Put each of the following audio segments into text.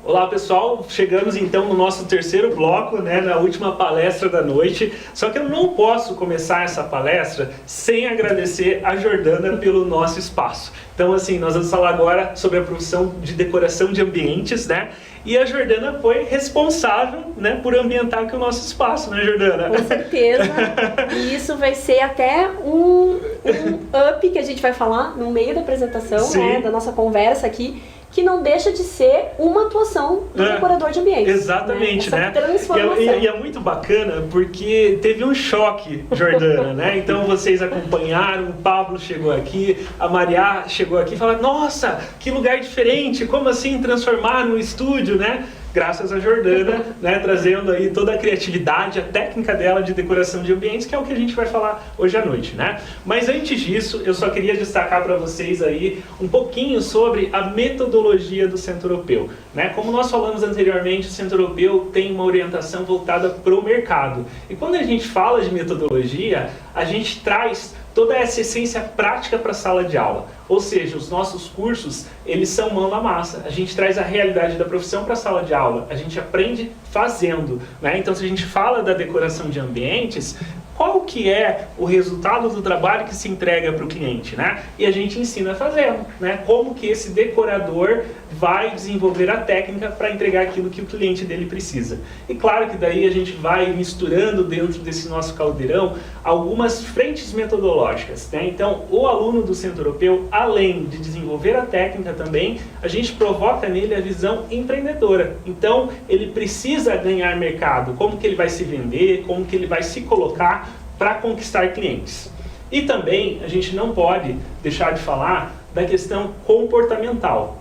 Olá pessoal, chegamos então no nosso terceiro bloco, né, na última palestra da noite. Só que eu não posso começar essa palestra sem agradecer a Jordana pelo nosso espaço. Então assim, nós vamos falar agora sobre a profissão de decoração de ambientes, né? E a Jordana foi responsável, né, por ambientar aqui o nosso espaço, né, Jordana? Com certeza. E isso vai ser até um up que a gente vai falar no meio da apresentação, né, da nossa conversa aqui, que não deixa de ser uma atuação do decorador de ambientes. Exatamente, né? Essa transformação. E é muito bacana porque teve um choque, Jordana, né? Então vocês acompanharam, o Pablo chegou aqui, a Maria chegou aqui e falaram, nossa, que lugar diferente, como assim transformar no estúdio, né? Graças a Jordana, né, trazendo aí toda a criatividade, a técnica dela de decoração de ambientes, que é o que a gente vai falar hoje à noite, né? Mas antes disso, eu só queria destacar para vocês aí um pouquinho sobre a metodologia do Centro Europeu, né? Como nós falamos anteriormente, o Centro Europeu tem uma orientação voltada para o mercado. E quando a gente fala de metodologia, a gente traz toda essa essência prática para a sala de aula. Ou seja, os nossos cursos, eles são mão na massa. A gente traz a realidade da profissão para a sala de aula. A gente aprende fazendo, né? Então, se a gente fala da decoração de ambientes, qual que é o resultado do trabalho que se entrega para o cliente, né? E a gente ensina fazendo, né? Como que esse decorador vai desenvolver a técnica para entregar aquilo que o cliente dele precisa. E claro que daí a gente vai misturando dentro desse nosso caldeirão algumas frentes metodológicas, né? Então, o aluno do Centro Europeu, além de desenvolver a técnica também, a gente provoca nele a visão empreendedora. Então, ele precisa ganhar mercado, como que ele vai se vender, como que ele vai se colocar para conquistar clientes. E também a gente não pode deixar de falar da questão comportamental.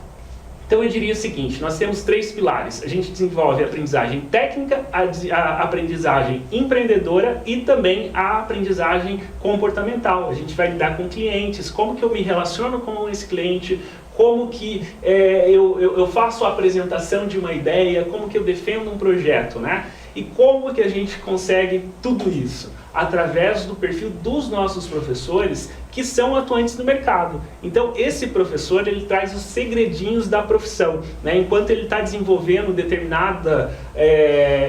Então eu diria o seguinte, nós temos três pilares. A gente desenvolve a aprendizagem técnica, a aprendizagem empreendedora e também a aprendizagem comportamental. A gente vai lidar com clientes, como que eu me relaciono com esse cliente, como que eu faço a apresentação de uma ideia, como que eu defendo um projeto, né? E como que a gente consegue tudo isso? Através do perfil dos nossos professores que são atuantes no mercado. Então esse professor, ele traz os segredinhos da profissão, né? Enquanto ele está desenvolvendo determinada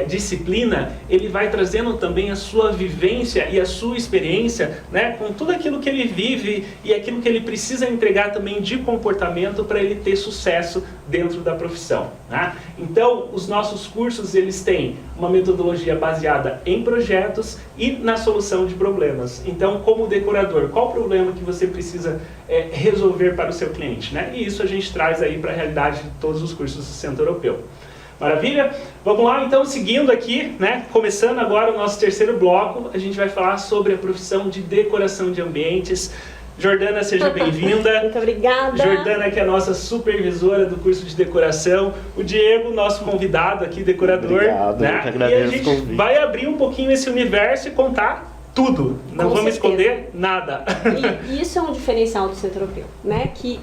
disciplina, ele vai trazendo também a sua vivência e a sua experiência, né? Com tudo aquilo que ele vive e aquilo que ele precisa entregar também de comportamento para ele ter sucesso dentro da profissão, né? Então os nossos cursos, eles têm uma metodologia baseada em projetos e na solução de problemas. Então, como decorador, qual o problema que você precisa resolver para o seu cliente, né? E isso a gente traz aí para a realidade de todos os cursos do Centro Europeu. Maravilha? Vamos lá, então, seguindo aqui, né? Começando agora o nosso terceiro bloco, a gente vai falar sobre a profissão de decoração de ambientes. Jordana, seja bem-vinda. Muito obrigada. Jordana, que é a nossa supervisora do curso de decoração. O Diego, nosso convidado aqui, decorador. Obrigado, né? E a gente vai abrir um pouquinho esse universo e contar tudo. Não vamos esconder nada. E isso é um diferencial do Centro Europeu, né? Que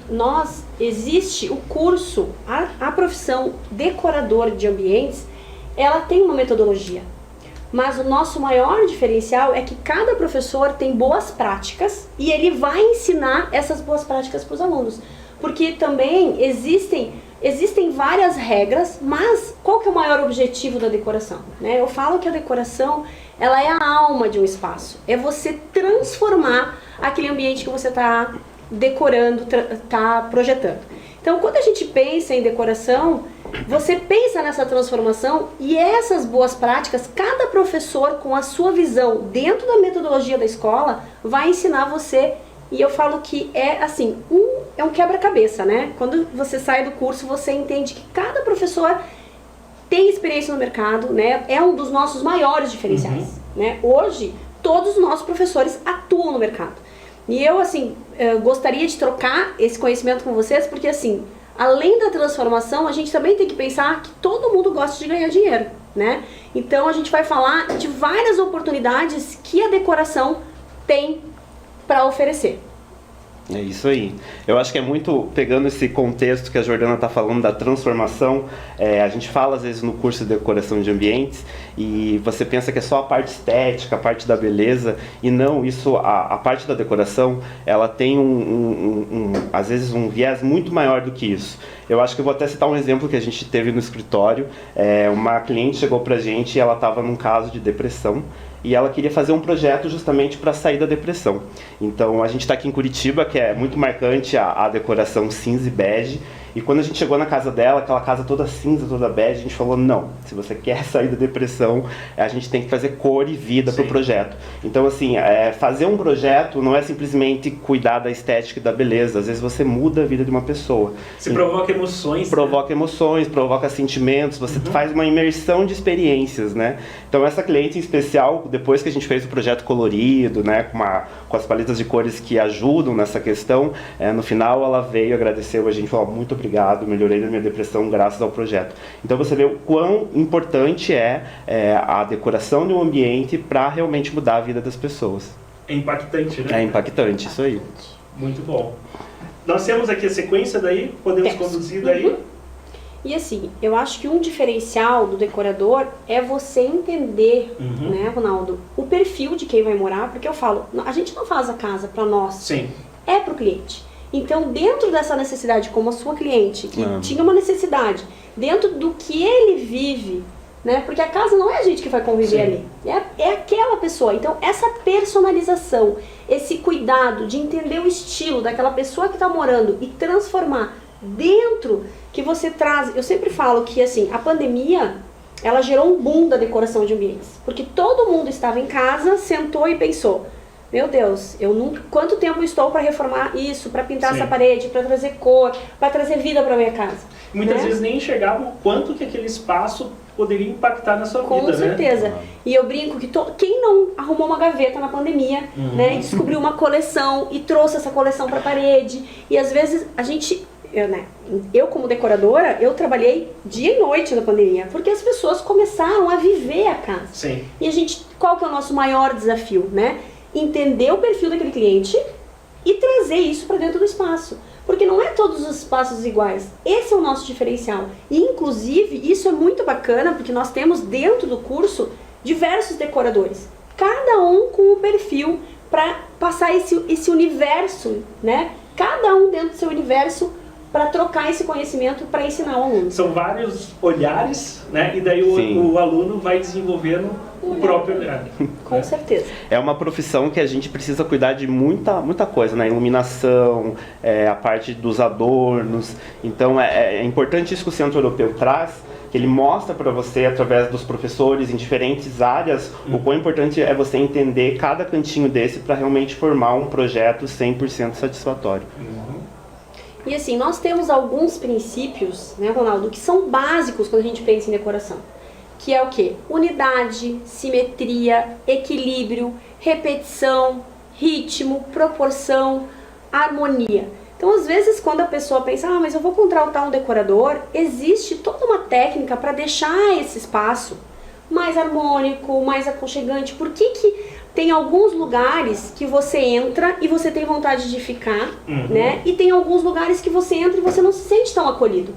existe o curso, a profissão decorador de ambientes, ela tem uma metodologia. Mas o nosso maior diferencial é que cada professor tem boas práticas e ele vai ensinar essas boas práticas para os alunos. Porque também existem várias regras, mas qual que é o maior objetivo da decoração, né? Eu falo que a decoração, ela é a alma de um espaço. É você transformar aquele ambiente que você está decorando, está projetando. Então, quando a gente pensa em decoração, você pensa nessa transformação e essas boas práticas, cada professor com a sua visão dentro da metodologia da escola vai ensinar você. E eu falo que é assim, é um quebra-cabeça, né? Quando você sai do curso, você entende que cada professor tem experiência no mercado, né? É um dos nossos maiores diferenciais, né? Hoje, todos os nossos professores atuam no mercado. E eu, assim, gostaria de trocar esse conhecimento com vocês, porque, assim, além da transformação, a gente também tem que pensar que todo mundo gosta de ganhar dinheiro, né? Então, a gente vai falar de várias oportunidades que a decoração tem para oferecer. É isso aí. Eu acho que é muito, pegando esse contexto que a Jordana está falando da transformação, a gente fala às vezes no curso de decoração de ambientes e você pensa que é só a parte estética, a parte da beleza, e não, isso, a parte da decoração, ela tem às vezes um viés muito maior do que isso. Eu acho que eu vou até citar um exemplo que a gente teve no escritório. Uma cliente chegou pra gente e ela estava num caso de depressão, e ela queria fazer um projeto justamente para sair da depressão. Então a gente está aqui em Curitiba, que é muito marcante a decoração cinza e bege, e quando a gente chegou na casa dela, aquela casa toda cinza, toda bege, a gente falou, não, se você quer sair da depressão, a gente tem que fazer cor e vida para o projeto. Então assim, fazer um projeto não é simplesmente cuidar da estética e da beleza, às vezes você muda a vida de uma pessoa. Você provoca emoções. Provoca emoções, provoca sentimentos, você faz uma imersão de experiências, né? Então essa cliente em especial, depois que a gente fez o projeto colorido, né, com as paletas de cores que ajudam nessa questão, no final ela veio, agradeceu a gente, falou, muito obrigado, melhorei da minha depressão graças ao projeto. Então você vê o quão importante é a decoração de um ambiente para realmente mudar a vida das pessoas. É impactante, né? É impactante, isso aí. Muito bom. Nós temos aqui a sequência daí, podemos conduzir daí. E assim, eu acho que um diferencial do decorador é você entender, né, Ronaldo, o perfil de quem vai morar, porque eu falo, a gente não faz a casa para nós, Sim. É para o cliente. Então, dentro dessa necessidade, como a sua cliente, que tinha uma necessidade, dentro do que ele vive, né, porque a casa não é a gente que vai conviver ali, é aquela pessoa. Então, essa personalização, esse cuidado de entender o estilo daquela pessoa que está morando e transformar dentro que você traz. Eu sempre falo que assim, a pandemia, ela gerou um boom da decoração de ambientes, porque todo mundo estava em casa, sentou e pensou, meu Deus, quanto tempo eu estou para reformar isso, para pintar essa parede, para trazer cor, para trazer vida para minha casa. Muitas vezes nem enxergavam o quanto que aquele espaço poderia impactar na sua vida, né? Com certeza. E eu brinco que quem não arrumou uma gaveta na pandemia, né, e descobriu uma coleção e trouxe essa coleção para a parede, e às vezes a gente... Eu como decoradora, eu trabalhei dia e noite na pandemia, porque as pessoas começaram a viver a casa. Sim. E qual que é o nosso maior desafio, né? Entender o perfil daquele cliente e trazer isso para dentro do espaço. Porque não é todos os espaços iguais. Esse é o nosso diferencial. E inclusive, isso é muito bacana, porque nós temos dentro do curso diversos decoradores. Cada um com um perfil para passar esse universo, né? Cada um dentro do seu universo, para trocar esse conhecimento para ensinar o aluno. São vários olhares, né? E daí o aluno vai desenvolvendo o próprio olhar. Com certeza. É uma profissão que a gente precisa cuidar de muita coisa, né? Iluminação, a parte dos adornos. Então é importante isso que o Centro Europeu traz, que ele mostra para você, através dos professores em diferentes áreas, o quão importante é você entender cada cantinho desse para realmente formar um projeto 100% satisfatório. E assim, nós temos alguns princípios, né, Ronaldo, que são básicos quando a gente pensa em decoração. Que é o quê? Unidade, simetria, equilíbrio, repetição, ritmo, proporção, harmonia. Então, às vezes, quando a pessoa pensa, mas eu vou contratar um decorador, existe toda uma técnica para deixar esse espaço mais harmônico, mais aconchegante. Por que tem alguns lugares que você entra e você tem vontade de ficar, né? E tem alguns lugares que você entra e você não se sente tão acolhido.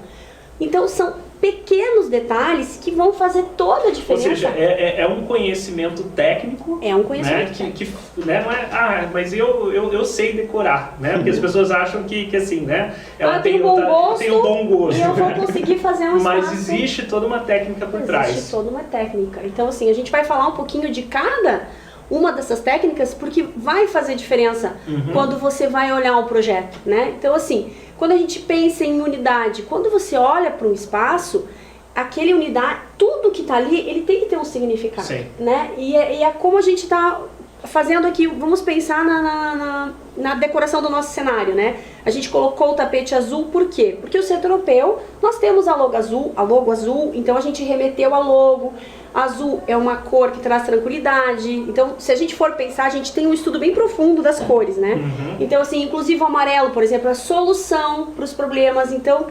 Então, são pequenos detalhes que vão fazer toda a diferença. Ou seja, é um conhecimento técnico. É um conhecimento técnico. Que né, não é, mas eu sei decorar, né? Porque as pessoas acham que assim, né? Ela tem um bom gosto. E eu vou conseguir fazer um espaço. Mas existe toda uma técnica por trás. Existe toda uma técnica. Então, assim, a gente vai falar um pouquinho de cada uma dessas técnicas, porque vai fazer diferença quando você vai olhar um projeto, né? Então, assim, quando a gente pensa em unidade, quando você olha para um espaço, aquele unidade, tudo que está ali, ele tem que ter um significado, né? E é como a gente está fazendo aqui, vamos pensar na decoração do nosso cenário, né? A gente colocou o tapete azul, por quê? Porque o Centro Europeu, nós temos a logo azul, então a gente remeteu a logo. Azul é uma cor que traz tranquilidade. Então, se a gente for pensar, a gente tem um estudo bem profundo das cores, né? Então, assim, inclusive o amarelo, por exemplo, é a solução para os problemas. Então,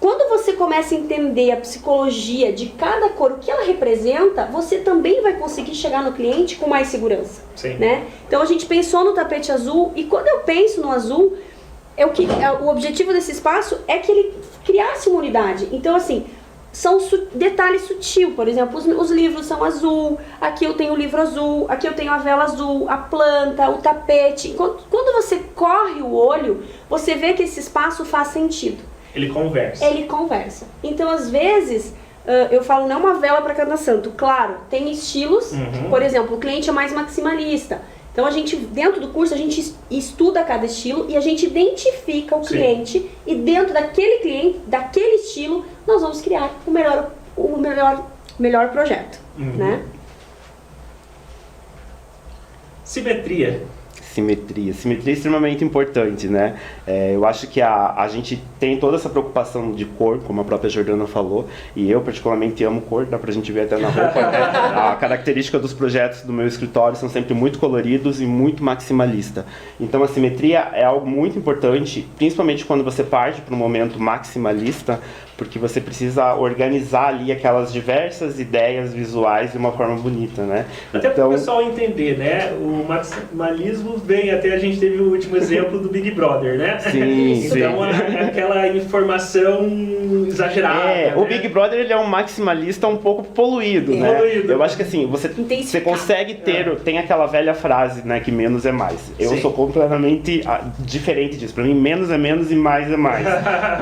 quando você começa a entender a psicologia de cada cor, o que ela representa, você também vai conseguir chegar no cliente com mais segurança. Sim. Né? Então a gente pensou no tapete azul, e quando eu penso no azul, o objetivo desse espaço é que ele criasse uma unidade. Então assim, são detalhes sutis, por exemplo, os livros são azul, aqui eu tenho o livro azul, aqui eu tenho a vela azul, a planta, o tapete. Quando você corre o olho, você vê que esse espaço faz sentido. Ele conversa. Ele conversa. Então, às vezes, eu falo, não é uma vela para cada santo. Claro, tem estilos, por exemplo, o cliente é mais maximalista. Então, a gente, dentro do curso, a gente estuda cada estilo e a gente identifica o cliente. E dentro daquele cliente, daquele estilo, nós vamos criar o melhor projeto, né? Simetria. Simetria é extremamente importante, né? Eu acho que a gente tem toda essa preocupação de cor, como a própria Jordana falou, e eu particularmente amo cor, dá pra gente ver até na roupa, né? A característica dos projetos do meu escritório são sempre muito coloridos e muito maximalista. Então a simetria é algo muito importante, principalmente quando você parte para um momento maximalista, porque você precisa organizar ali aquelas diversas ideias visuais de uma forma bonita, né? Até para o pessoal entender, né? O maximalismo vem, até a gente teve o último exemplo do Big Brother, né? Sim, então é aquela informação exagerada. O Big Brother ele é um maximalista um pouco poluído, né? Eu acho que assim, você consegue tem aquela velha frase, né, que menos é mais. Eu sou completamente diferente disso. Para mim, menos é menos e mais é mais.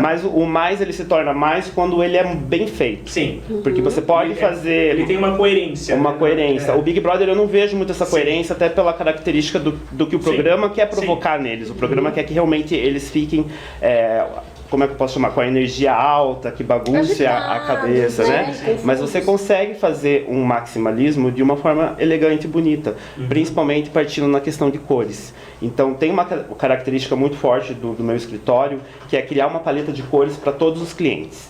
Mas o mais ele se torna mais quando ele é bem feito. Sim. Porque você pode fazer... Ele tem uma coerência. Uma coerência. O Big Brother eu não vejo muito essa coerência, até pela característica do que o programa quer provocar neles. O programa quer que realmente eles fiquem... como é que eu posso chamar? Com a energia alta, que bagunce a cabeça, né? Mas você consegue fazer um maximalismo de uma forma elegante e bonita, principalmente partindo na questão de cores. Então tem uma característica muito forte do meu escritório, que é criar uma paleta de cores para todos os clientes.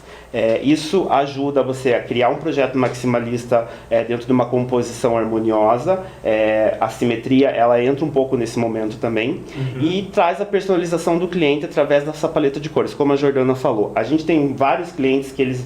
Isso ajuda você a criar um projeto maximalista dentro de uma composição harmoniosa. A simetria ela entra um pouco nesse momento também e traz a personalização do cliente através dessa paleta de cores, como a Jordana falou. A gente tem vários clientes que eles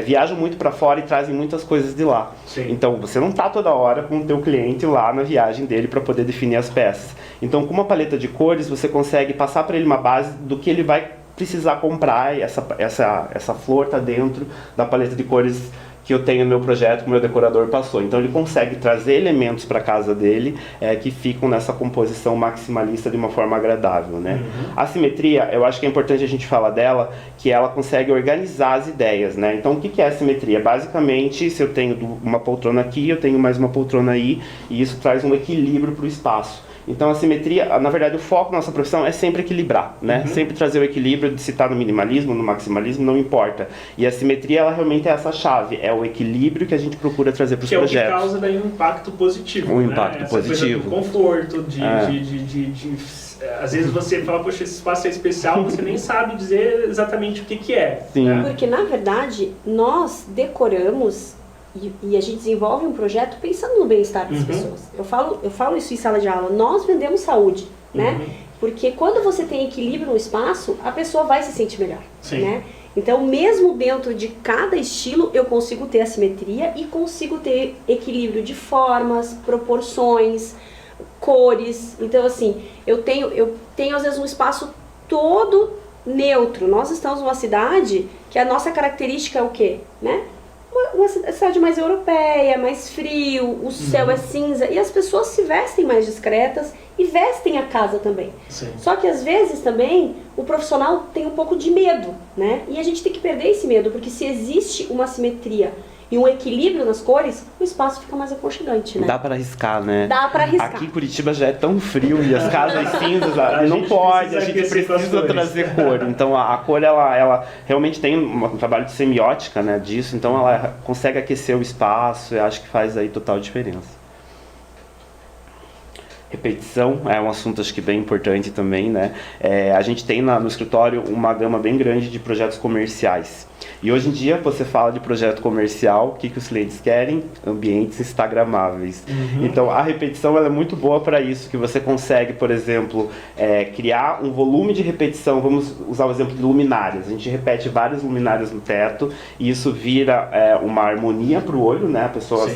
viajam muito para fora e trazem muitas coisas de lá. Sim. Então você não está toda hora com o teu cliente lá na viagem dele para poder definir as peças. Então com uma paleta de cores você consegue passar para ele uma base do que ele vai precisar comprar, e essa flor está dentro da paleta de cores que eu tenho no meu projeto, que o meu decorador passou. Então ele consegue trazer elementos para casa dele que ficam nessa composição maximalista de uma forma agradável, né? A simetria, eu acho que é importante a gente falar dela, que ela consegue organizar as ideias, né? Então o que é a simetria? Basicamente, se eu tenho uma poltrona aqui, eu tenho mais uma poltrona aí, e isso traz um equilíbrio para o espaço. Então a simetria, na verdade o foco da nossa profissão é sempre equilibrar, né? Sempre trazer o equilíbrio, de se estar no minimalismo, no maximalismo, não importa. E a simetria, ela realmente é essa chave, é o equilíbrio que a gente procura trazer para os projetos. Que é o que causa daí um impacto positivo, né? Impacto positivo. Coisa do conforto, às vezes você fala, poxa, esse espaço é especial, você nem sabe dizer exatamente o que é. Sim. Né? Porque na verdade, nós decoramos e a gente desenvolve um projeto pensando no bem-estar das pessoas. Eu falo isso em sala de aula. Nós vendemos saúde, né? Porque quando você tem equilíbrio no espaço, a pessoa vai se sentir melhor, né? Então, mesmo dentro de cada estilo, eu consigo ter assimetria e consigo ter equilíbrio de formas, proporções, cores. Então, assim, eu tenho às vezes um espaço todo neutro. Nós estamos numa cidade que a nossa característica é o quê, né? Uma cidade mais europeia, mais frio, o céu é cinza e as pessoas se vestem mais discretas e vestem a casa também. Sim. Só que às vezes também o profissional tem um pouco de medo, né? E a gente tem que perder esse medo, porque se existe uma simetria e um equilíbrio nas cores, o espaço fica mais aconchegante, né? Dá para arriscar, né? Dá para arriscar. Aqui em Curitiba já é tão frio e as casas cinzas, não pode, a gente precisa trazer cor. Então a cor, ela realmente tem um trabalho de semiótica, né, disso, então ela consegue aquecer o espaço e acho que faz aí total diferença. repetição é um assunto acho que bem importante também, né? A gente tem no escritório uma gama bem grande de projetos comerciais. E hoje em dia você fala de projeto comercial, o que os clientes querem? Ambientes instagramáveis. Então a repetição ela é muito boa para isso, que você consegue, por exemplo, criar um volume de repetição. Vamos usar o exemplo de luminárias. A gente repete várias luminárias no teto e isso vira uma harmonia para o olho, né? A pessoa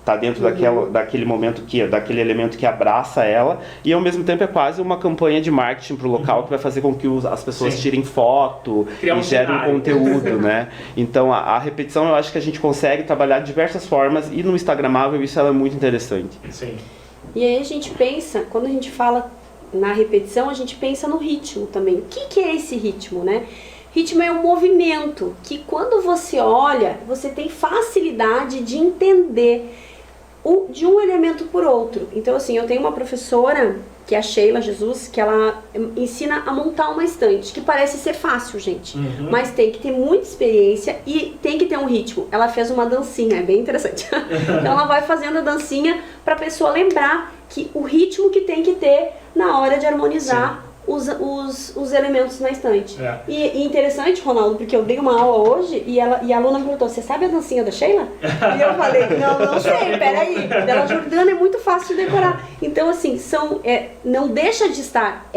está dentro daquele momento, daquele elemento que abraça ela, e ao mesmo tempo é quase uma campanha de marketing para o local que vai fazer com que as pessoas tirem foto e gerem conteúdo, né? Então a repetição eu acho que a gente consegue trabalhar de diversas formas, e no Instagramável isso é muito interessante. Sim. E aí a gente pensa, quando a gente fala na repetição, a gente pensa no ritmo também. O que é esse ritmo, né? Ritmo é um movimento que quando você olha, você tem facilidade de entender de um elemento por outro. Então assim, eu tenho uma professora, que é a Sheila Jesus, que ela ensina a montar uma estante, que parece ser fácil, gente, mas tem que ter muita experiência e tem que ter um ritmo. Ela fez uma dancinha, é bem interessante. Então ela vai fazendo a dancinha para a pessoa lembrar que o ritmo que tem que ter na hora de harmonizar os elementos na estante. E interessante, Ronaldo, porque eu dei uma aula hoje e a aluna me perguntou: você sabe a dancinha da Sheila? E eu falei: não sei, peraí. Dela Jordana é muito fácil de decorar. Então assim, não deixa de estar,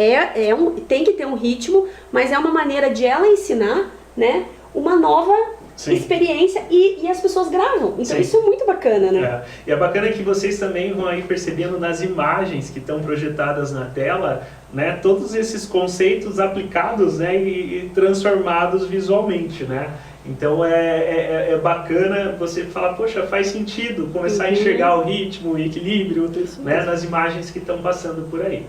tem que ter um ritmo, mas é uma maneira de ela ensinar, né, uma nova experiência, e as pessoas gravam. Então isso é muito bacana, né? E é bacana que vocês também vão aí percebendo nas imagens que estão projetadas na tela, né, todos esses conceitos aplicados, né, e transformados visualmente, né? Então é bacana você falar, poxa, faz sentido começar a enxergar o ritmo, o equilíbrio, né, nas imagens que estão passando por aí.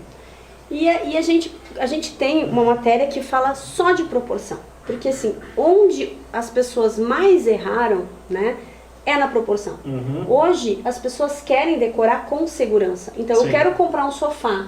E a gente tem uma matéria que fala só de proporção. Porque assim, onde as pessoas mais erraram, né, é na proporção. Hoje, as pessoas querem decorar com segurança. Então, eu quero comprar um sofá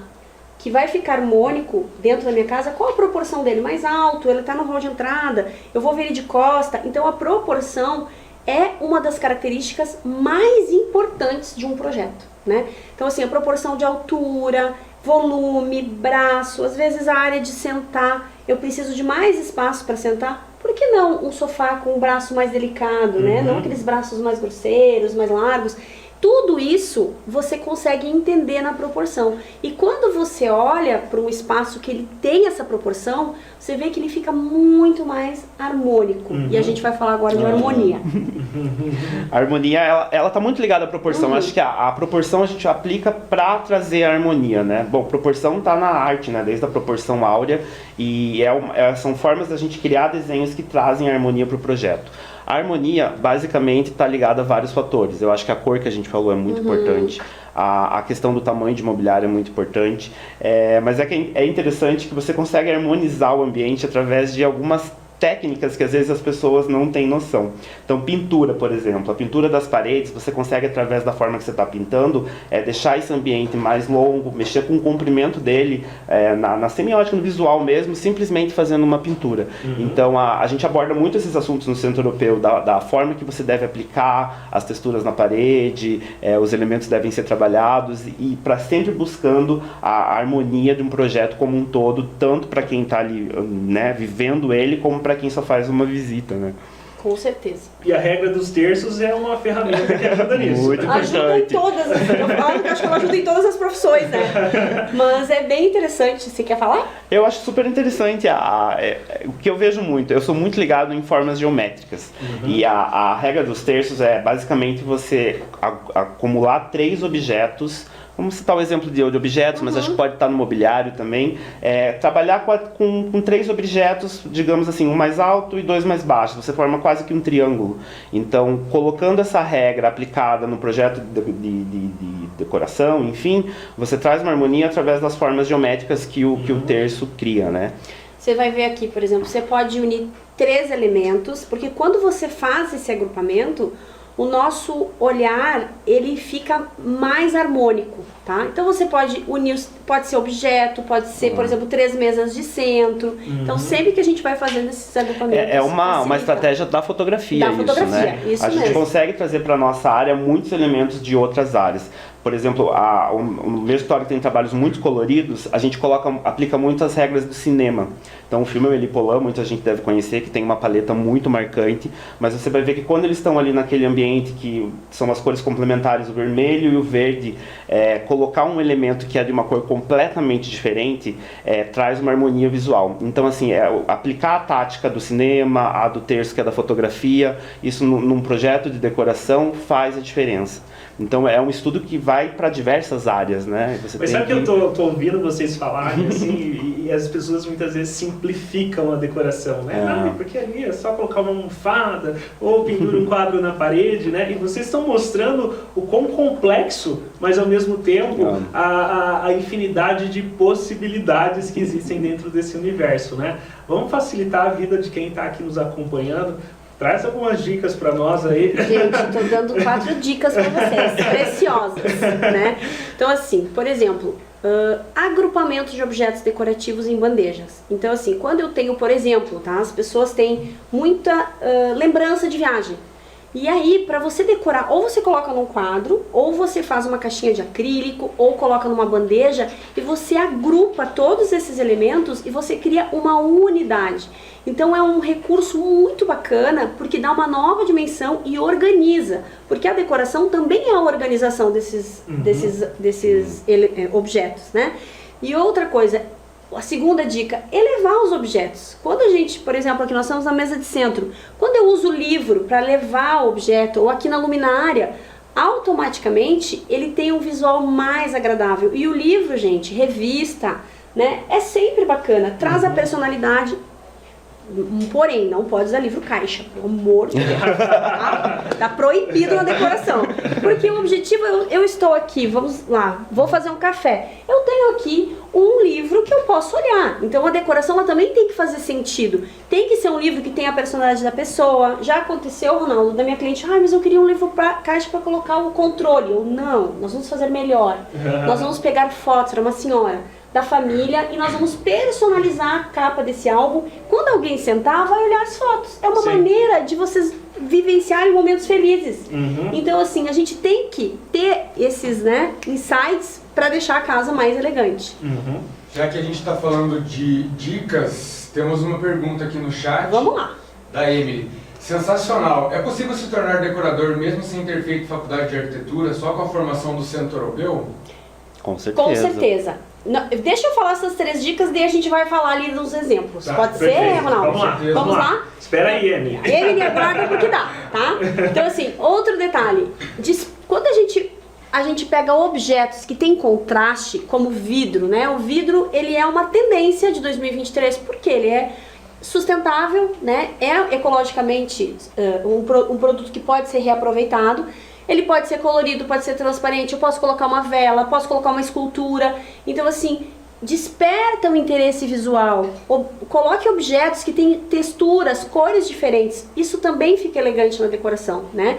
que vai ficar harmônico dentro da minha casa. Qual a proporção dele? Mais alto, ele está no hall de entrada, eu vou ver ele de costa. Então, a proporção é uma das características mais importantes de um projeto, né? Então, assim, a proporção de altura, volume, braço, às vezes a área de sentar. Eu preciso de mais espaço para sentar. Por que não um sofá com um braço mais delicado, né? Não aqueles braços mais grosseiros, mais largos. Tudo isso você consegue entender na proporção. E quando você olha para um espaço que ele tem essa proporção, você vê que ele fica muito mais harmônico. E a gente vai falar agora de harmonia. A harmonia, ela tá muito ligada à proporção. Acho que a proporção a gente aplica para trazer a harmonia, né? Bom, proporção tá na arte, né? Desde a proporção áurea, e são formas da gente criar desenhos que trazem a harmonia para o projeto. A harmonia, basicamente, está ligada a vários fatores. Eu acho que a cor que a gente falou é muito importante. A questão do tamanho de mobiliário é muito importante. Mas é interessante que você consegue harmonizar o ambiente através de algumas técnicas que às vezes as pessoas não têm noção. Então, pintura, por exemplo. A pintura das paredes, você consegue, através da forma que você está pintando, deixar esse ambiente mais longo, mexer com o comprimento dele, na semiótica, no visual mesmo, simplesmente fazendo uma pintura. Então, a gente aborda muito esses assuntos no Centro Europeu, da forma que você deve aplicar as texturas na parede, os elementos devem ser trabalhados, e para sempre buscando a harmonia de um projeto como um todo, tanto para quem está ali, né, vivendo ele, como para quem só faz uma visita, né? Com certeza. E a regra dos terços é uma ferramenta que ajuda nisso. Muito ajuda em todas. Eu acho que ela ajuda em todas as profissões, né? Mas é bem interessante. Você quer falar? Eu acho super interessante o que eu vejo muito. Eu sou muito ligado em formas geométricas. E a regra dos terços é basicamente você acumular 3 objetos. Vamos citar o exemplo de objetos, mas acho que pode estar no mobiliário também. Trabalhar com 3 objetos, digamos assim, um mais alto e 2 mais baixos. Você forma quase que um triângulo. Então, colocando essa regra aplicada no projeto de decoração, enfim, você traz uma harmonia através das formas geométricas que o terço cria, né? Você vai ver aqui, por exemplo, você pode unir 3 elementos, porque quando você faz esse agrupamento, o nosso olhar, ele fica mais harmônico, tá? Então você pode unir, pode ser objeto, pode ser, por exemplo, 3 mesas de centro. Então sempre que a gente vai fazendo esses agrupamentos... É uma estratégia da fotografia, isso, né? Isso a gente consegue trazer para a nossa área muitos elementos de outras áreas. Por exemplo, o meu escritório tem trabalhos muito coloridos, a gente aplica muito as regras do cinema. Então o filme é o Élie Poulain, muita gente deve conhecer, que tem uma paleta muito marcante, mas você vai ver que quando eles estão ali naquele ambiente que são as cores complementares, o vermelho e o verde, colocar um elemento que é de uma cor completamente diferente, traz uma harmonia visual. Então assim, aplicar a tática do cinema, a do terço que é da fotografia, isso num projeto de decoração faz a diferença. Então é um estudo que vai para diversas áreas, né? Mas sabe que eu tô ouvindo vocês falarem assim, e as pessoas muitas vezes simplificam a decoração, né? Porque ali é só colocar uma almofada ou pendura um quadro na parede, né? E vocês estão mostrando o quão complexo, mas ao mesmo tempo a infinidade de possibilidades que existem dentro desse universo, né? Vamos facilitar a vida de quem está aqui nos acompanhando. Traz algumas dicas para nós aí. Gente, estou dando 4 dicas para vocês, preciosas, né? Então, assim, por exemplo, agrupamento de objetos decorativos em bandejas. Então, assim, quando eu tenho, por exemplo, tá? As pessoas têm muita lembrança de viagem. E aí, para você decorar, ou você coloca num quadro, ou você faz uma caixinha de acrílico, ou coloca numa bandeja, e você agrupa todos esses elementos e você cria uma unidade. Então é um recurso muito bacana, porque dá uma nova dimensão e organiza. Porque a decoração também é a organização desses objetos, né? E outra coisa, a segunda dica, elevar os objetos. Quando a gente, por exemplo, aqui nós estamos na mesa de centro, quando eu uso o livro para levar o objeto, ou aqui na luminária, automaticamente ele tem um visual mais agradável. E o livro, gente, revista, né, é sempre bacana, traz a personalidade. Porém, não pode usar livro caixa, pelo amor de Deus. Tá proibido na decoração. Porque o objetivo, eu estou aqui, vamos lá, vou fazer um café. Eu tenho aqui um livro que eu posso olhar. Então a decoração ela também tem que fazer sentido. Tem que ser um livro que tenha a personalidade da pessoa. Já aconteceu, Ronaldo, da minha cliente, mas eu queria um livro caixa para colocar o controle. Eu, não, nós vamos fazer melhor. Nós vamos pegar fotos para uma senhora da família e nós vamos personalizar a capa desse álbum. Quando alguém sentar, vai olhar as fotos. É uma maneira de vocês vivenciarem momentos felizes. Então, assim, a gente tem que ter esses, né, insights para deixar a casa mais elegante. Já que a gente está falando de dicas, temos uma pergunta aqui no chat. Vamos lá. Da Emily. Sensacional. É possível se tornar decorador mesmo sem ter feito faculdade de arquitetura, só com a formação do Centro Europeu? Com certeza. Com certeza. Não, deixa eu falar essas 3 dicas, daí a gente vai falar ali dos exemplos. Tá, pode perfeito. Ser, Ronaldo? Vamos lá. Espera aí, Emily. Emily, aguarda porque dá, tá? Então, assim, outro detalhe. Quando a gente pega objetos que tem contraste, como vidro, né? O vidro, ele é uma tendência de 2023, porque ele é sustentável, né? É ecologicamente um produto que pode ser reaproveitado. Ele pode ser colorido, pode ser transparente, eu posso colocar uma vela, posso colocar uma escultura. Então, assim, desperta o interesse visual. Coloque objetos que têm texturas, cores diferentes. Isso também fica elegante na decoração, né?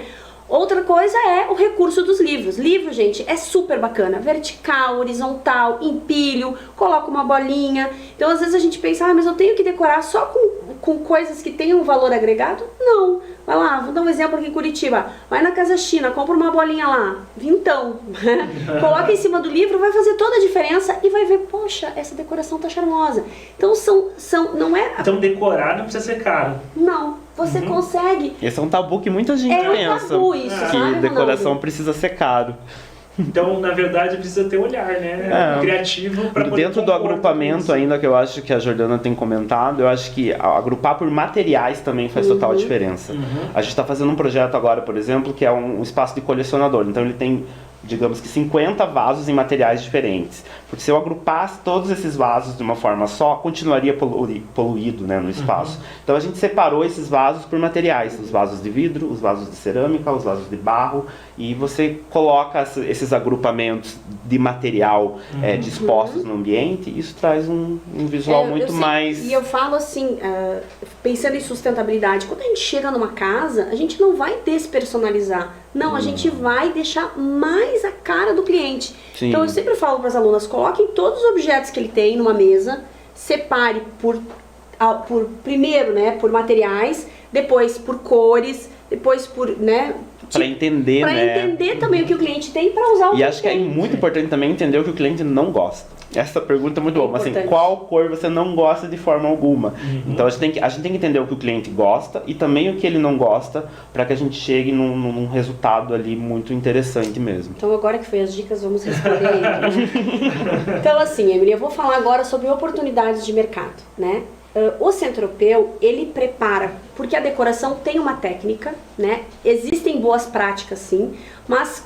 Outra coisa é o recurso dos livros. Livro, gente, é super bacana. Vertical, horizontal, empilho, coloca uma bolinha. Então, às vezes a gente pensa, mas eu tenho que decorar só com coisas que tenham um valor agregado? Não. Vai lá, vou dar um exemplo aqui em Curitiba. Vai na Casa China, compra uma bolinha lá, vintão. Coloca em cima do livro, vai fazer toda a diferença e vai ver, poxa, essa decoração tá charmosa. Então, não é... Então, decorar não precisa ser caro. Não. Você consegue. Esse é um tabu que muita gente pensa. É um tabu isso, que sabe, decoração Ronaldo? precisa ser caro. Então, na verdade, precisa ter olhar, né? Criativo para poder dentro do agrupamento ainda, que eu acho que a Jordana tem comentado, eu acho que agrupar por materiais também faz total diferença. A gente está fazendo um projeto agora, por exemplo, que é um espaço de colecionador. Então ele tem, digamos que 50 vasos em materiais diferentes. Porque se eu agrupasse todos esses vasos de uma forma só, continuaria poluído, né, no espaço. Então a gente separou esses vasos por materiais. Os vasos de vidro, os vasos de cerâmica, os vasos de barro. E você coloca esses agrupamentos de material dispostos no ambiente. Isso traz um visual muito mais... E eu falo assim, pensando em sustentabilidade, quando a gente chega numa casa, a gente não vai despersonalizar. Não, a gente vai deixar mais a cara do cliente. Sim. Então eu sempre falo para as alunas, coloquem todos os objetos que ele tem numa mesa, separe por primeiro, né, por materiais, depois por cores, depois por, né? Para entender, Para né? entender também o que o cliente tem para usar o que E acho que é muito importante também entender o que o cliente não gosta. Essa pergunta é muito boa, mas assim, qual cor você não gosta de forma alguma? Então a gente tem que entender o que o cliente gosta e também o que ele não gosta para que a gente chegue num resultado ali muito interessante mesmo. Então agora que foi as dicas, vamos responder aí. Então assim, Emily, eu vou falar agora sobre oportunidades de mercado, né? O Centro Europeu, ele prepara, porque a decoração tem uma técnica, né? Existem boas práticas sim, mas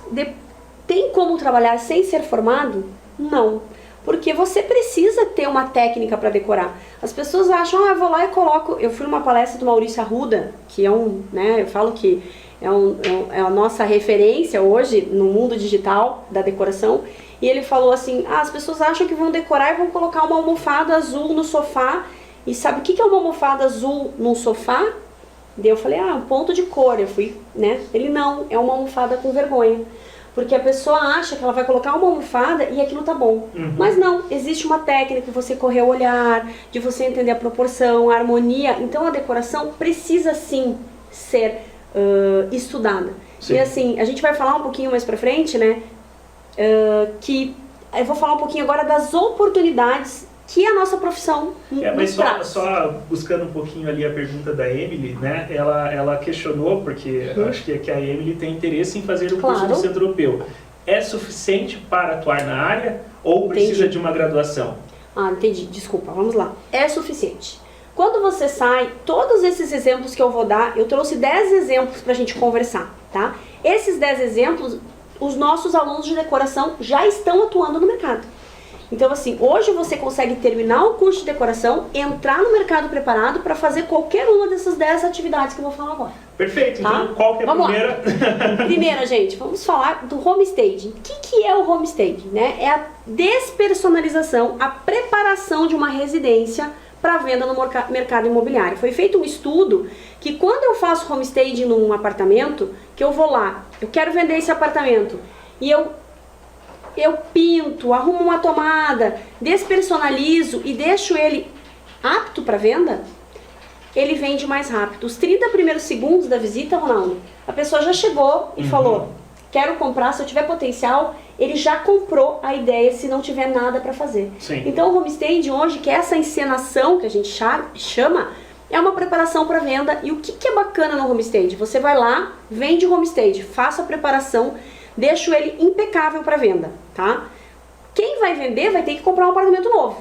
tem como trabalhar sem ser formado? Não. Porque você precisa ter uma técnica para decorar. As pessoas acham, eu vou lá e coloco... Eu fui numa palestra do Maurício Arruda, que é né, eu falo que é a nossa referência hoje no mundo digital da decoração, e ele falou assim, as pessoas acham que vão decorar e vão colocar uma almofada azul no sofá, e sabe o que é uma almofada azul num sofá? Daí eu falei, um ponto de cor, eu fui, né? Ele não, é uma almofada com vergonha. Porque a pessoa acha que ela vai colocar uma almofada e aquilo tá bom. Mas não, existe uma técnica de você correr o olhar, de você entender a proporção, a harmonia. Então a decoração precisa sim ser estudada. Sim. E assim, a gente vai falar um pouquinho mais pra frente, né? Que eu vou falar um pouquinho agora das oportunidades que a nossa profissão mas só buscando um pouquinho ali a pergunta da Emily, né? Ela questionou, porque eu acho que a Emily tem interesse em fazer o curso do Centro Europeu. É suficiente para atuar na área ou precisa de uma graduação? Entendi. Desculpa, vamos lá. É suficiente. Quando você sai, todos esses exemplos que eu vou dar, eu trouxe 10 exemplos pra gente conversar, tá? Esses 10 exemplos, os nossos alunos de decoração já estão atuando no mercado. Então assim, hoje você consegue terminar o curso de decoração, entrar no mercado preparado para fazer qualquer uma dessas 10 atividades que eu vou falar agora. Perfeito, então qual que é a primeira? Primeira, gente, vamos falar do home staging. O que é o home staging? Né? É a despersonalização, a preparação de uma residência para venda no mercado imobiliário. Foi feito um estudo que quando eu faço home staging num apartamento, que eu vou lá, eu quero vender esse apartamento, e eu pinto, arrumo uma tomada, despersonalizo e deixo ele apto para venda, ele vende mais rápido. Os 30 primeiros segundos da visita, Ronaldo, a pessoa já chegou e falou, quero comprar, se eu tiver potencial, ele já comprou a ideia se não tiver nada para fazer. Sim. Então o homestaging hoje, que é essa encenação que a gente chama, é uma preparação para venda. E o que é bacana no homestaging? Você vai lá, vende o homestaging, faça a preparação, deixo ele impecável para venda, tá? Quem vai vender vai ter que comprar um apartamento novo.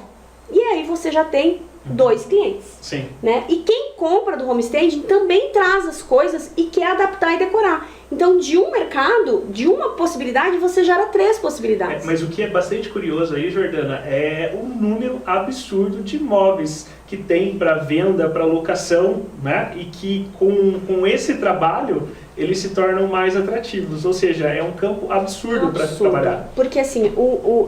E aí você já tem 2 clientes. Sim. Né? E quem compra do homestaging também traz as coisas e quer adaptar e decorar. Então, de um mercado, de uma possibilidade, você gera 3 possibilidades. Mas o que é bastante curioso aí, Jordana, é o número absurdo de imóveis que tem para venda, para locação, né? E que com esse trabalho eles se tornam mais atrativos, ou seja, é um campo absurdo para trabalhar. Porque assim,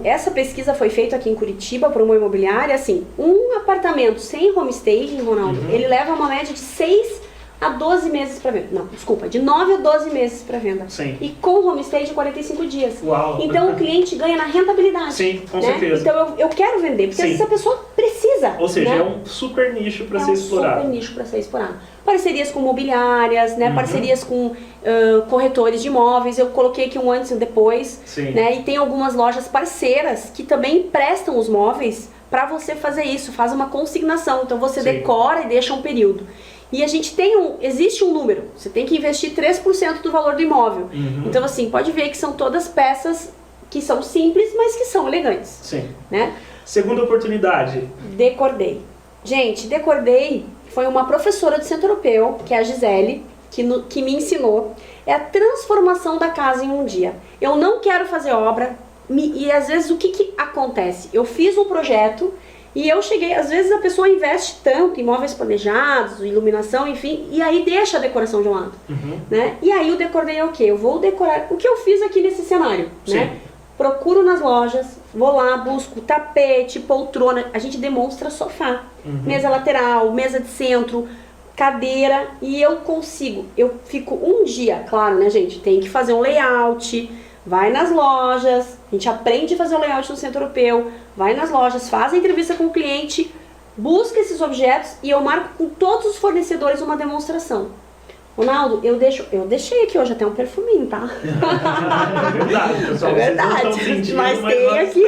essa pesquisa foi feita aqui em Curitiba por uma imobiliária, assim, um apartamento sem homestaging, Ronaldo, ele leva uma média de 6 a 12 meses para venda. Não, desculpa, de 9 a 12 meses para venda. Sim. E com homestaging 45 dias. Uau. Então o cliente ganha na rentabilidade. Sim, com certeza. Então eu quero vender, porque às vezes a pessoa precisa. Ou seja, né? é um super nicho para ser explorado. É um super nicho para ser explorado. Parcerias com mobiliárias, né? Parcerias com corretores de imóveis. Eu coloquei aqui um antes e um depois. Sim. Né? E tem algumas lojas parceiras que também emprestam os móveis para você fazer isso. Faz uma consignação. Então você decora e deixa um período. E a gente existe um número. Você tem que investir 3% do valor do imóvel. Então assim, pode ver que são todas peças que são simples, mas que são elegantes. Sim. Né? Segunda oportunidade. Decor Day. Gente, Decor Day foi uma professora do Centro Europeu, que é a Gisele, que me ensinou. É a transformação da casa em um dia. Eu não quero fazer obra, e às vezes o que acontece? Eu fiz um projeto e eu cheguei, às vezes a pessoa investe tanto em móveis planejados, iluminação, enfim, e aí deixa a decoração de um lado. Né? E aí o Decor Day é o quê? Eu vou decorar o que eu fiz aqui nesse cenário. Né? Procuro nas lojas, vou lá, busco tapete, poltrona, a gente demonstra sofá, mesa lateral, mesa de centro, cadeira, e eu fico um dia, claro, né, gente, tem que fazer um layout, vai nas lojas, a gente aprende a fazer o layout no Centro Europeu, vai nas lojas, faz a entrevista com o cliente, busca esses objetos e eu marco com todos os fornecedores uma demonstração. Ronaldo, eu deixei aqui hoje até um perfuminho, tá? É verdade, pessoal. É verdade, mas tem aqui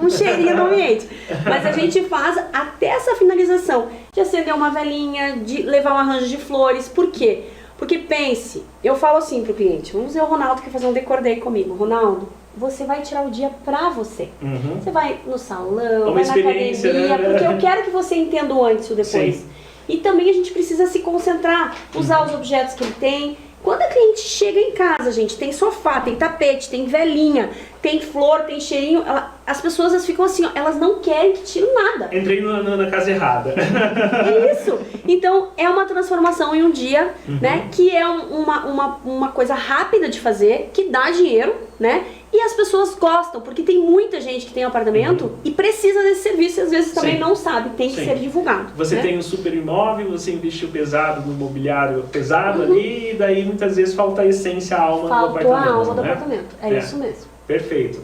um cheirinho no ambiente. Mas a gente faz até essa finalização de acender uma velinha, de levar um arranjo de flores. Por quê? Porque pense, eu falo assim pro cliente, vamos dizer o Ronaldo que quer fazer um decor day comigo. Ronaldo, você vai tirar o dia pra você. Uhum. Você vai no salão, Uma vai na experiência, academia, né? porque eu quero que você entenda o antes e o depois. Sim. E também a gente precisa se concentrar, usar os objetos que ele tem. Quando a cliente chega em casa, gente, tem sofá, tem tapete, tem velinha, tem flor, tem cheirinho, as pessoas elas ficam assim, ó, elas não querem que tire nada. Entrei na casa errada. Isso! Então é uma transformação em um dia, né? Que é uma coisa rápida de fazer, que dá dinheiro, né? E as pessoas gostam, porque tem muita gente que tem apartamento e precisa desse serviço e às vezes também Sim. não sabe, tem que Sim. ser divulgado. Você né? tem um super imóvel, você investiu pesado no mobiliário pesado ali, e daí muitas vezes falta a essência, a alma do Faltou apartamento. a alma do né? apartamento. É isso mesmo. Perfeito.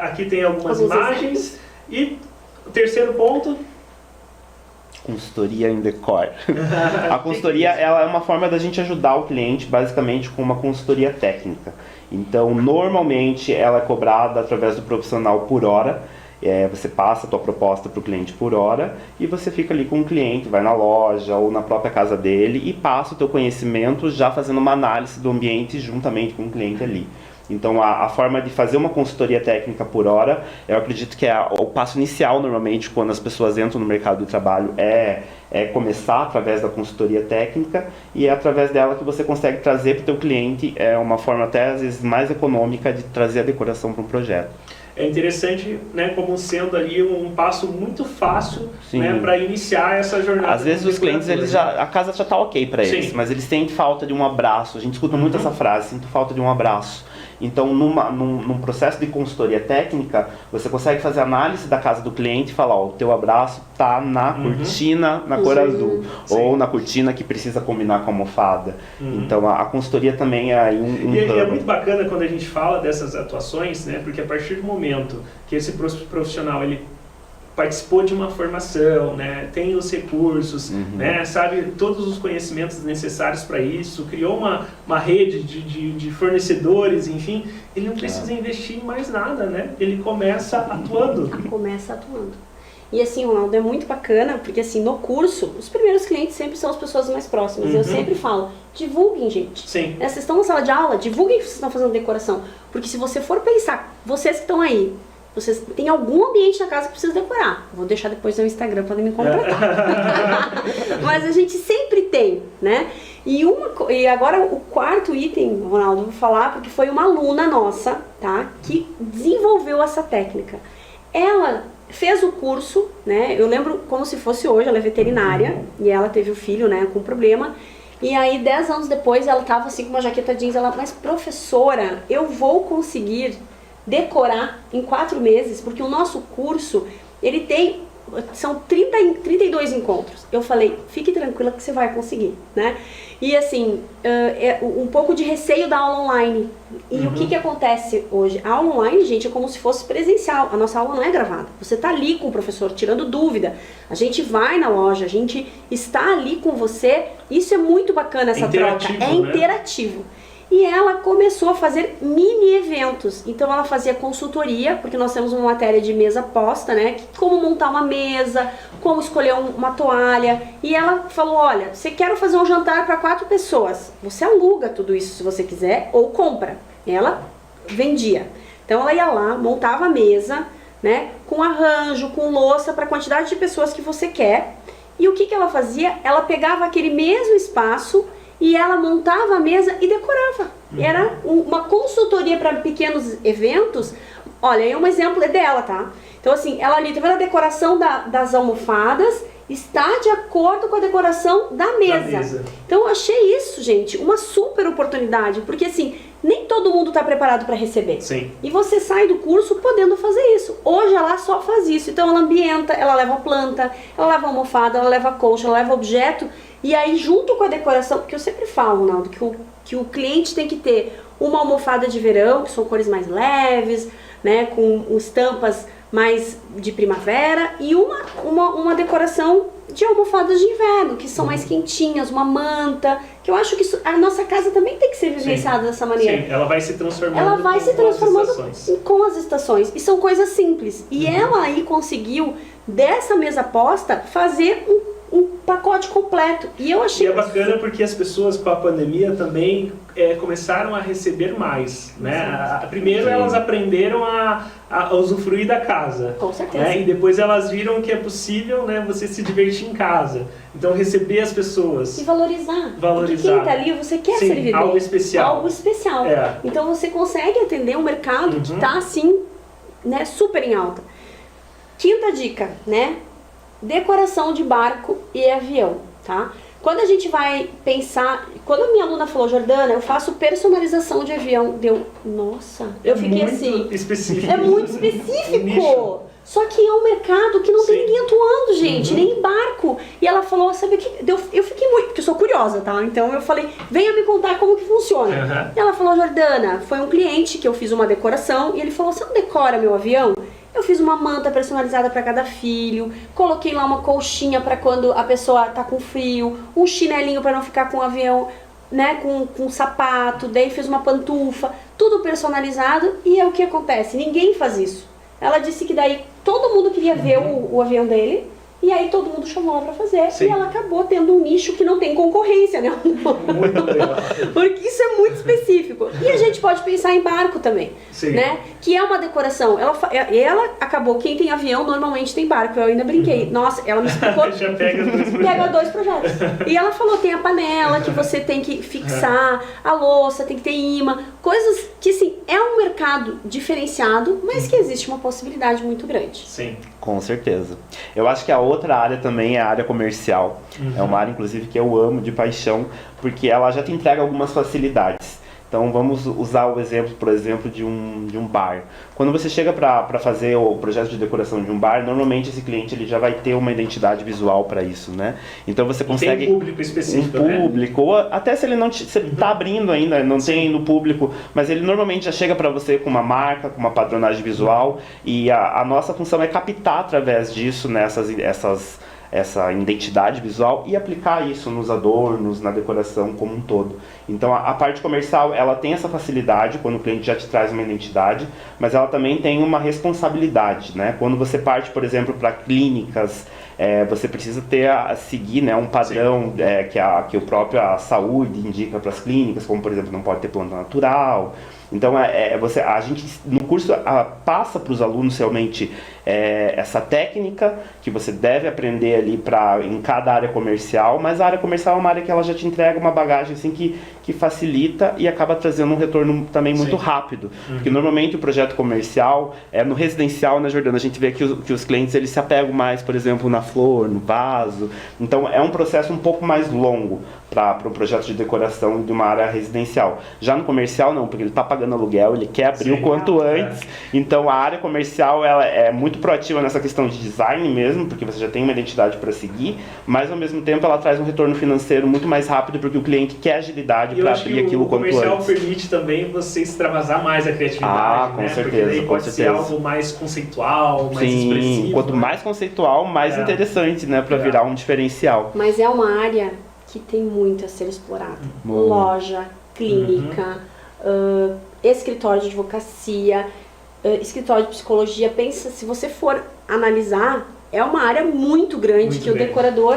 Aqui tem algumas Alguns imagens. E o terceiro ponto. Consultoria em decor. A consultoria ela é uma forma da gente ajudar o cliente, basicamente com uma consultoria técnica. Então, normalmente ela é cobrada através do profissional por hora. Você passa a tua proposta para o cliente por hora e você fica ali com o cliente, vai na loja ou na própria casa dele e passa o teu conhecimento já fazendo uma análise do ambiente juntamente com o cliente ali. Então a forma de fazer uma consultoria técnica por hora, eu acredito que é o passo inicial normalmente quando as pessoas entram no mercado de trabalho é começar através da consultoria técnica e é através dela que você consegue trazer para o teu cliente uma forma até às vezes mais econômica de trazer a decoração para um projeto. É interessante, né, como sendo ali um passo muito fácil, Sim. né, para iniciar essa jornada. Às vezes os clientes, a casa já está ok para eles, Sim. mas eles sentem falta de um abraço. A gente escuta muito essa frase, sinto falta de um abraço. Então, num processo de consultoria técnica, você consegue fazer análise da casa do cliente e falar, ó, o teu abraço tá na cortina na cor azul, ou na cortina que precisa combinar com a almofada. Então, a consultoria também é aí um E é ramo. muito bacana quando a gente fala dessas atuações, né, porque a partir do momento que esse profissional ele participou de uma formação, né, tem os recursos, né, sabe todos os conhecimentos necessários para isso, criou uma rede de fornecedores, enfim, ele não precisa investir em mais nada, né? Ele começa atuando. E assim, Ronaldo, é muito bacana, porque assim, no curso, os primeiros clientes sempre são as pessoas mais próximas. Eu sempre falo, divulguem, gente. Sim. Vocês estão na sala de aula, divulguem que vocês estão fazendo decoração. Porque se você for pensar, vocês que estão aí, vocês têm algum ambiente na casa que precisa decorar. Vou deixar depois no Instagram para me contratar. Mas a gente sempre tem, né? E agora o quarto item, Ronaldo, eu vou falar porque foi uma aluna nossa, tá? Que desenvolveu essa técnica. Ela fez o curso, né? Eu lembro como se fosse hoje, ela é veterinária e ela teve o filho, né, com problema. E aí 10 anos depois ela tava assim com uma jaqueta jeans, ela, mas professora, eu vou conseguir decorar em 4 meses, porque o nosso curso, ele tem, são 32 encontros. Eu falei, fique tranquila que você vai conseguir, né? E assim, um pouco de receio da aula online. E o que acontece hoje? A aula online, gente, é como se fosse presencial. A nossa aula não é gravada. Você tá ali com o professor tirando dúvida. A gente vai na loja, a gente está ali com você. Isso é muito bacana, essa troca. É interativo. E ela começou a fazer mini eventos. Então ela fazia consultoria, porque nós temos uma matéria de mesa posta, né? Como montar uma mesa, como escolher uma toalha. E ela falou, olha, você quer fazer um jantar para 4 pessoas. Você aluga tudo isso se você quiser ou compra. Ela vendia. Então ela ia lá, montava a mesa, né? Com arranjo, com louça para a quantidade de pessoas que você quer. E o que ela fazia? Ela pegava aquele mesmo espaço e ela montava a mesa e decorava. Era uma consultoria para pequenos eventos. Olha, um exemplo é dela, tá? Então assim, ela ali, tá vendo a decoração das almofadas? Está de acordo com a decoração da mesa. Então eu achei isso, gente, uma super oportunidade. Porque assim, nem todo mundo está preparado para receber. Sim. E você sai do curso podendo fazer isso. Hoje ela só faz isso. Então ela ambienta, ela leva planta, ela leva almofada, ela leva colcha, ela leva objeto. E aí junto com a decoração, porque eu sempre falo, Ronaldo, que o cliente tem que ter uma almofada de verão, que são cores mais leves, né, com estampas mais de primavera, e uma decoração de almofadas de inverno, que são mais quentinhas, uma manta, que eu acho que a nossa casa também tem que ser vivenciada dessa maneira. Sim, ela vai se transformando. Ela vai se transformando com as estações. com as estações. E são coisas simples. E ela aí conseguiu, dessa mesa posta, fazer um pacote completo. E eu achei... E é bacana porque as pessoas com a pandemia também começaram a receber mais, né? Primeiro elas aprenderam a usufruir da casa. Com certeza. Né? E depois elas viram que é possível, né, você se divertir em casa. Então receber as pessoas. E valorizar. Porque Valorizar. quem tá ali, você quer Sim, servir bem. algo especial. Algo especial. É. Então você consegue atender um mercado que tá assim, né, super em alta. Quinta dica, né? Decoração de barco e avião, tá? Quando a gente vai pensar... Quando a minha aluna falou, Jordana, eu faço personalização de avião, nossa, eu fiquei muito assim... específico. É muito Um específico! nicho. Só que é um mercado que não tem Sim. ninguém atuando, gente, nem em barco. E ela falou, sabe o que... Eu fiquei muito... Porque eu sou curiosa, tá? Então eu falei, venha me contar como que funciona. E ela falou, Jordana, foi um cliente que eu fiz uma decoração e ele falou, você não decora meu avião? Eu fiz uma manta personalizada para cada filho, coloquei lá uma colchinha para quando a pessoa tá com frio, um chinelinho para não ficar com o avião, né, com sapato, daí fiz uma pantufa, tudo personalizado. E é o que acontece, ninguém faz isso. Ela disse que daí todo mundo queria ver o avião dele, e aí todo mundo chamou ela pra fazer. Sim. E ela acabou tendo um nicho que não tem concorrência, né? Muito legal. Porque isso é muito específico. E a gente pode pensar em barco também, Sim. né? Que é uma decoração. Ela acabou, quem tem avião normalmente tem barco. Eu ainda brinquei. Nossa, ela me explicou. Já pega dois projetos. Pega 2 projetos. E ela falou, tem a panela que você tem que fixar, a louça, tem que ter imã. Coisas que, assim, é um mercado diferenciado, mas que existe uma possibilidade muito grande. Sim. Com certeza. Eu acho que a outra área também é a área comercial. É uma área, inclusive, que eu amo de paixão, porque ela já te entrega algumas facilidades. Então vamos usar o exemplo, por exemplo, de um bar. Quando você chega para fazer o projeto de decoração de um bar, normalmente esse cliente ele já vai ter uma identidade visual para isso, né? Então você consegue tem um público específico, um público, ou até se ele não se ele tá abrindo ainda, não tem no público, mas ele normalmente já chega para você com uma marca, com uma padronagem visual, e a nossa função é captar através disso, né, essa identidade visual e aplicar isso nos adornos, na decoração como um todo. Então a parte comercial, ela tem essa facilidade quando o cliente já te traz uma identidade, mas ela também tem uma responsabilidade, né? Quando você parte, por exemplo, para clínicas, você precisa seguir, né, um padrão que a própria saúde indica para as clínicas, como por exemplo, não pode ter planta natural. Então a gente no curso passa para os alunos realmente essa técnica que você deve aprender ali em cada área comercial, mas a área comercial é uma área que ela já te entrega uma bagagem assim que facilita e acaba trazendo um retorno também muito rápido. Porque normalmente o projeto comercial, no residencial, né, Jordana, a gente vê que os clientes eles se apegam mais, por exemplo, na flor, no vaso. Então é um processo um pouco mais longo para um projeto de decoração de uma área residencial. Já no comercial não, porque ele está pagando aluguel, ele quer abrir o quanto antes. Então a área comercial ela é muito proativa nessa questão de design mesmo, porque você já tem uma identidade para seguir, mas ao mesmo tempo ela traz um retorno financeiro muito mais rápido, porque o cliente quer agilidade para abrir aquilo quanto antes. O comercial permite também você extravasar mais a criatividade, com né? certeza, porque daí com pode certeza. ser algo mais conceitual, mais Sim, expressivo. quanto mais conceitual, mais interessante, né, para virar um diferencial. Mas é uma área que tem muito a ser explorada. Loja, clínica, escritório de advocacia, escritório de psicologia. Pensa, se você for analisar, é uma área muito grande que o decorador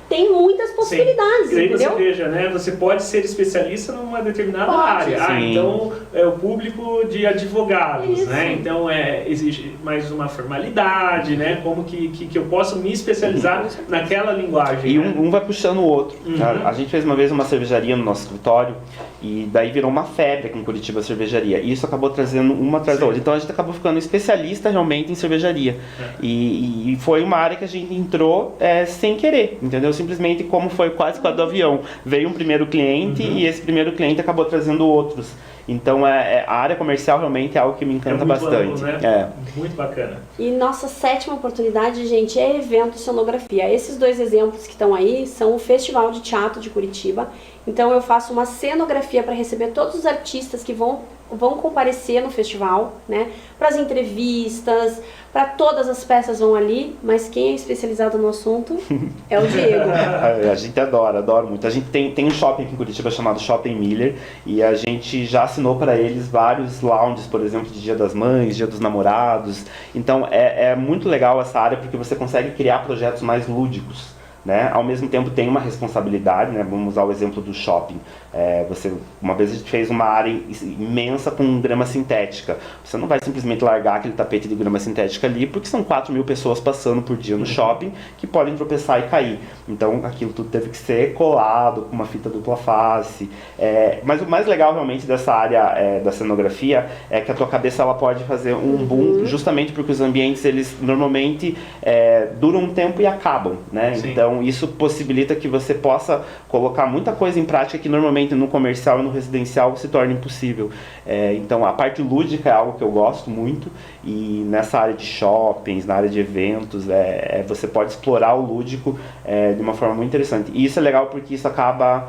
tem muitas possibilidades, e aí entendeu? você veja, né? Você pode ser especialista numa determinada área. Então é o público de advogados, né? Então exige mais uma formalidade, né? Como que eu posso me especializar naquela linguagem. E né? um vai puxando o outro. A gente fez uma vez uma cervejaria no nosso escritório e daí virou uma febre aqui em Curitiba a cervejaria. E isso acabou trazendo uma atrás da outra. Então a gente acabou ficando especialista realmente em cervejaria. E foi uma área que a gente entrou sem querer, entendeu? Simplesmente como foi quase com a do avião. Veio um primeiro cliente e esse primeiro cliente acabou trazendo outros. Então a área comercial realmente é algo que me encanta muito bastante. amplo, né? Muito bacana. E nossa 7ª oportunidade, gente, é evento e cenografia. Esses 2 exemplos que estão aí são o Festival de Teatro de Curitiba. Então eu faço uma cenografia para receber todos os artistas que vão comparecer no festival, né? Para as entrevistas, para todas as peças vão ali, mas quem é especializado no assunto é o Diego. A gente adora muito. A gente tem um shopping aqui em Curitiba chamado Shopping Miller e a gente já assinou para eles vários lounges, por exemplo, de Dia das Mães, Dia dos Namorados. Então é muito legal essa área porque você consegue criar projetos mais lúdicos. Né? Ao mesmo tempo tem uma responsabilidade, né? Vamos usar o exemplo do shopping. Uma vez a gente fez uma área imensa com grama sintética. Você não vai simplesmente largar aquele tapete de grama sintética ali, porque são 4.000 pessoas passando por dia no shopping que podem tropeçar e cair. Então aquilo tudo teve que ser colado com uma fita dupla face. Mas o mais legal realmente dessa área da cenografia é que a tua cabeça ela pode fazer um boom, justamente porque os ambientes eles normalmente duram um tempo e acabam, né? Então isso possibilita que você possa colocar muita coisa em prática que normalmente no comercial e no residencial se torna impossível. Então a parte lúdica é algo que eu gosto muito e nessa área de shoppings, na área de eventos, você pode explorar o lúdico de uma forma muito interessante. E isso é legal porque isso acaba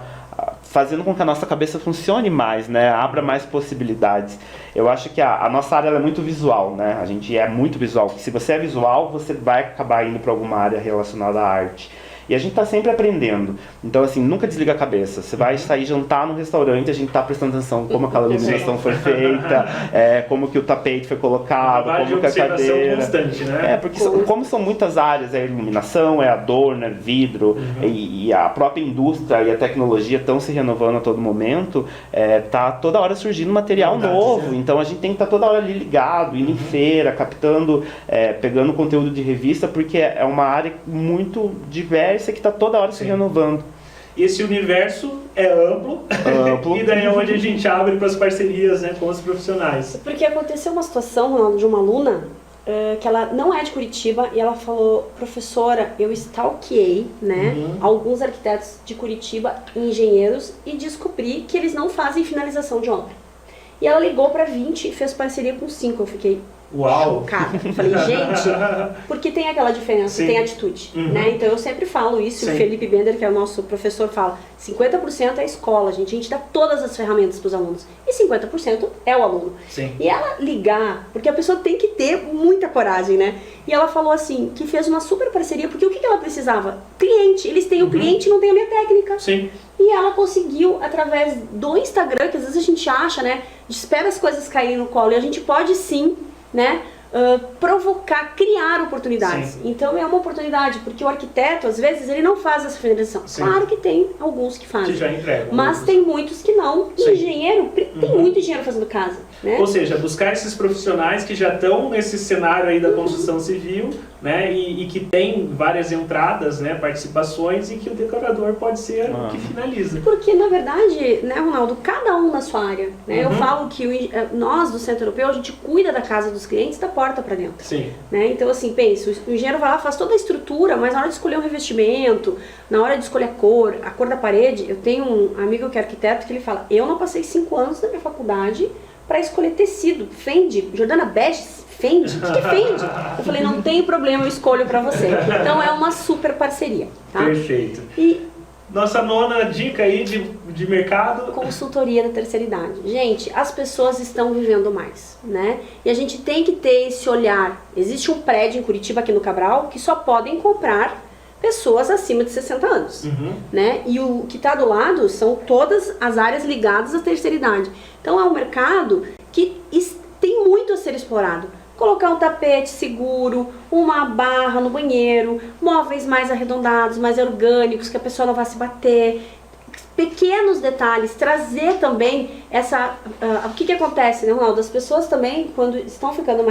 fazendo com que a nossa cabeça funcione mais, né? Abra mais possibilidades. Eu acho que a nossa área ela é muito visual, né? A gente é muito visual. Se você é visual, você vai acabar indo para alguma área relacionada à arte. E a gente está sempre aprendendo. Então, assim, nunca desliga a cabeça. Você vai sair jantar no restaurante, a gente está prestando atenção como aquela iluminação foi feita, como que o tapete foi colocado, como que a cadeira... constante, né? Porque como são muitas áreas, a iluminação, adorno, vidro, e a própria indústria e a tecnologia estão se renovando a todo momento, tá toda hora surgindo material novo. Então a gente tem que estar toda hora ali ligado, indo em feira, captando, pegando conteúdo de revista, porque é uma área muito diversa que está toda hora se renovando. Esse universo é amplo. E daí é onde a gente abre para as parcerias, né, com os profissionais. Porque aconteceu uma situação, Ronaldo, de uma aluna que ela não é de Curitiba e ela falou: professora, eu stalkeei, né, alguns arquitetos de Curitiba, engenheiros, e descobri que eles não fazem finalização de obra. E ela ligou para 20 e fez parceria com 5. Eu fiquei chocada. Eu falei, gente, porque tem aquela diferença, tem atitude, né? Então eu sempre falo isso, e o Felipe Bender, que é o nosso professor, fala: 50% é a escola, gente. A gente dá todas as ferramentas para os alunos. E 50% é o aluno. E ela ligar, porque a pessoa tem que ter muita coragem, né? E ela falou assim, que fez uma super parceria, porque o que ela precisava? Cliente. Eles têm o cliente e não tem a minha técnica. E ela conseguiu, através do Instagram, que às vezes a gente acha, né, espera as coisas caírem no colo, e a gente pode sim, né, provocar, criar oportunidades. Então é uma oportunidade, porque o arquiteto, às vezes, ele não faz essa finalização. Claro que tem alguns que fazem, que já entregam, mas tem muitos que não. E engenheiro, tem muito engenheiro fazendo casa, né? Ou seja, buscar esses profissionais que já estão nesse cenário aí da construção civil, né, e que tem várias entradas, né, participações, e que o decorador pode ser o que finaliza. Porque, na verdade, né, Ronaldo, cada um na sua área, né? Eu falo que nós, do Centro Europeu, a gente cuida da casa dos clientes da porta para dentro. Né? Então, assim, pensa, o engenheiro vai lá, faz toda a estrutura, mas na hora de escolher um revestimento, na hora de escolher a cor da parede, eu tenho um amigo que é arquiteto que ele fala: eu não passei 5 anos na minha faculdade para escolher tecido, Fendi, Jordana Bege, Fendi, o que é Fendi? Eu falei, não tem problema, eu escolho para você. Então é uma super parceria, tá? Perfeito. E nossa nona dica aí de mercado: consultoria da terceira idade. Gente, as pessoas estão vivendo mais, né? E a gente tem que ter esse olhar. Existe um prédio em Curitiba, aqui no Cabral, que só podem comprar pessoas acima de 60 anos, né? E o que está do lado são todas as áreas ligadas à terceira idade. Então é um mercado que tem muito a ser explorado. Colocar um tapete seguro, uma barra no banheiro, móveis mais arredondados, mais orgânicos, que a pessoa não vai se bater. Pequenos detalhes, trazer também o que acontece, né, Ronaldo? As pessoas também, quando estão ficando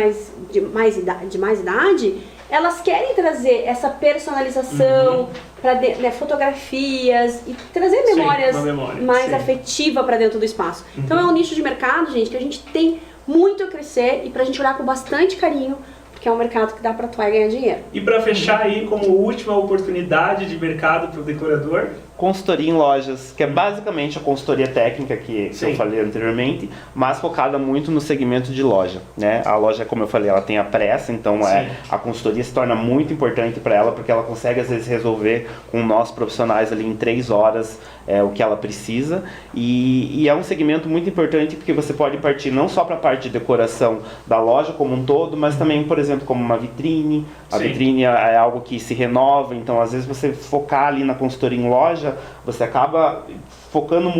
de mais idade, elas querem trazer essa personalização para né, fotografias e trazer memórias mais afetiva para dentro do espaço. Então é um nicho de mercado, gente, que a gente tem muito a crescer e pra gente olhar com bastante carinho, porque é um mercado que dá pra atuar e ganhar dinheiro. E para fechar aí, como última oportunidade de mercado para o decorador? consultoria em lojas, que é basicamente a consultoria técnica que eu falei anteriormente, mas focada muito no segmento de loja, né? A loja, como eu falei, ela tem a pressa, então a consultoria se torna muito importante para ela, porque ela consegue às vezes resolver com nós profissionais ali em 3 horas o que ela precisa, e é um segmento muito importante porque você pode partir não só para a parte de decoração da loja como um todo, mas também, por exemplo, como uma vitrine. A vitrine é algo que se renova, então às vezes você focar ali na consultoria em loja, você acaba focando,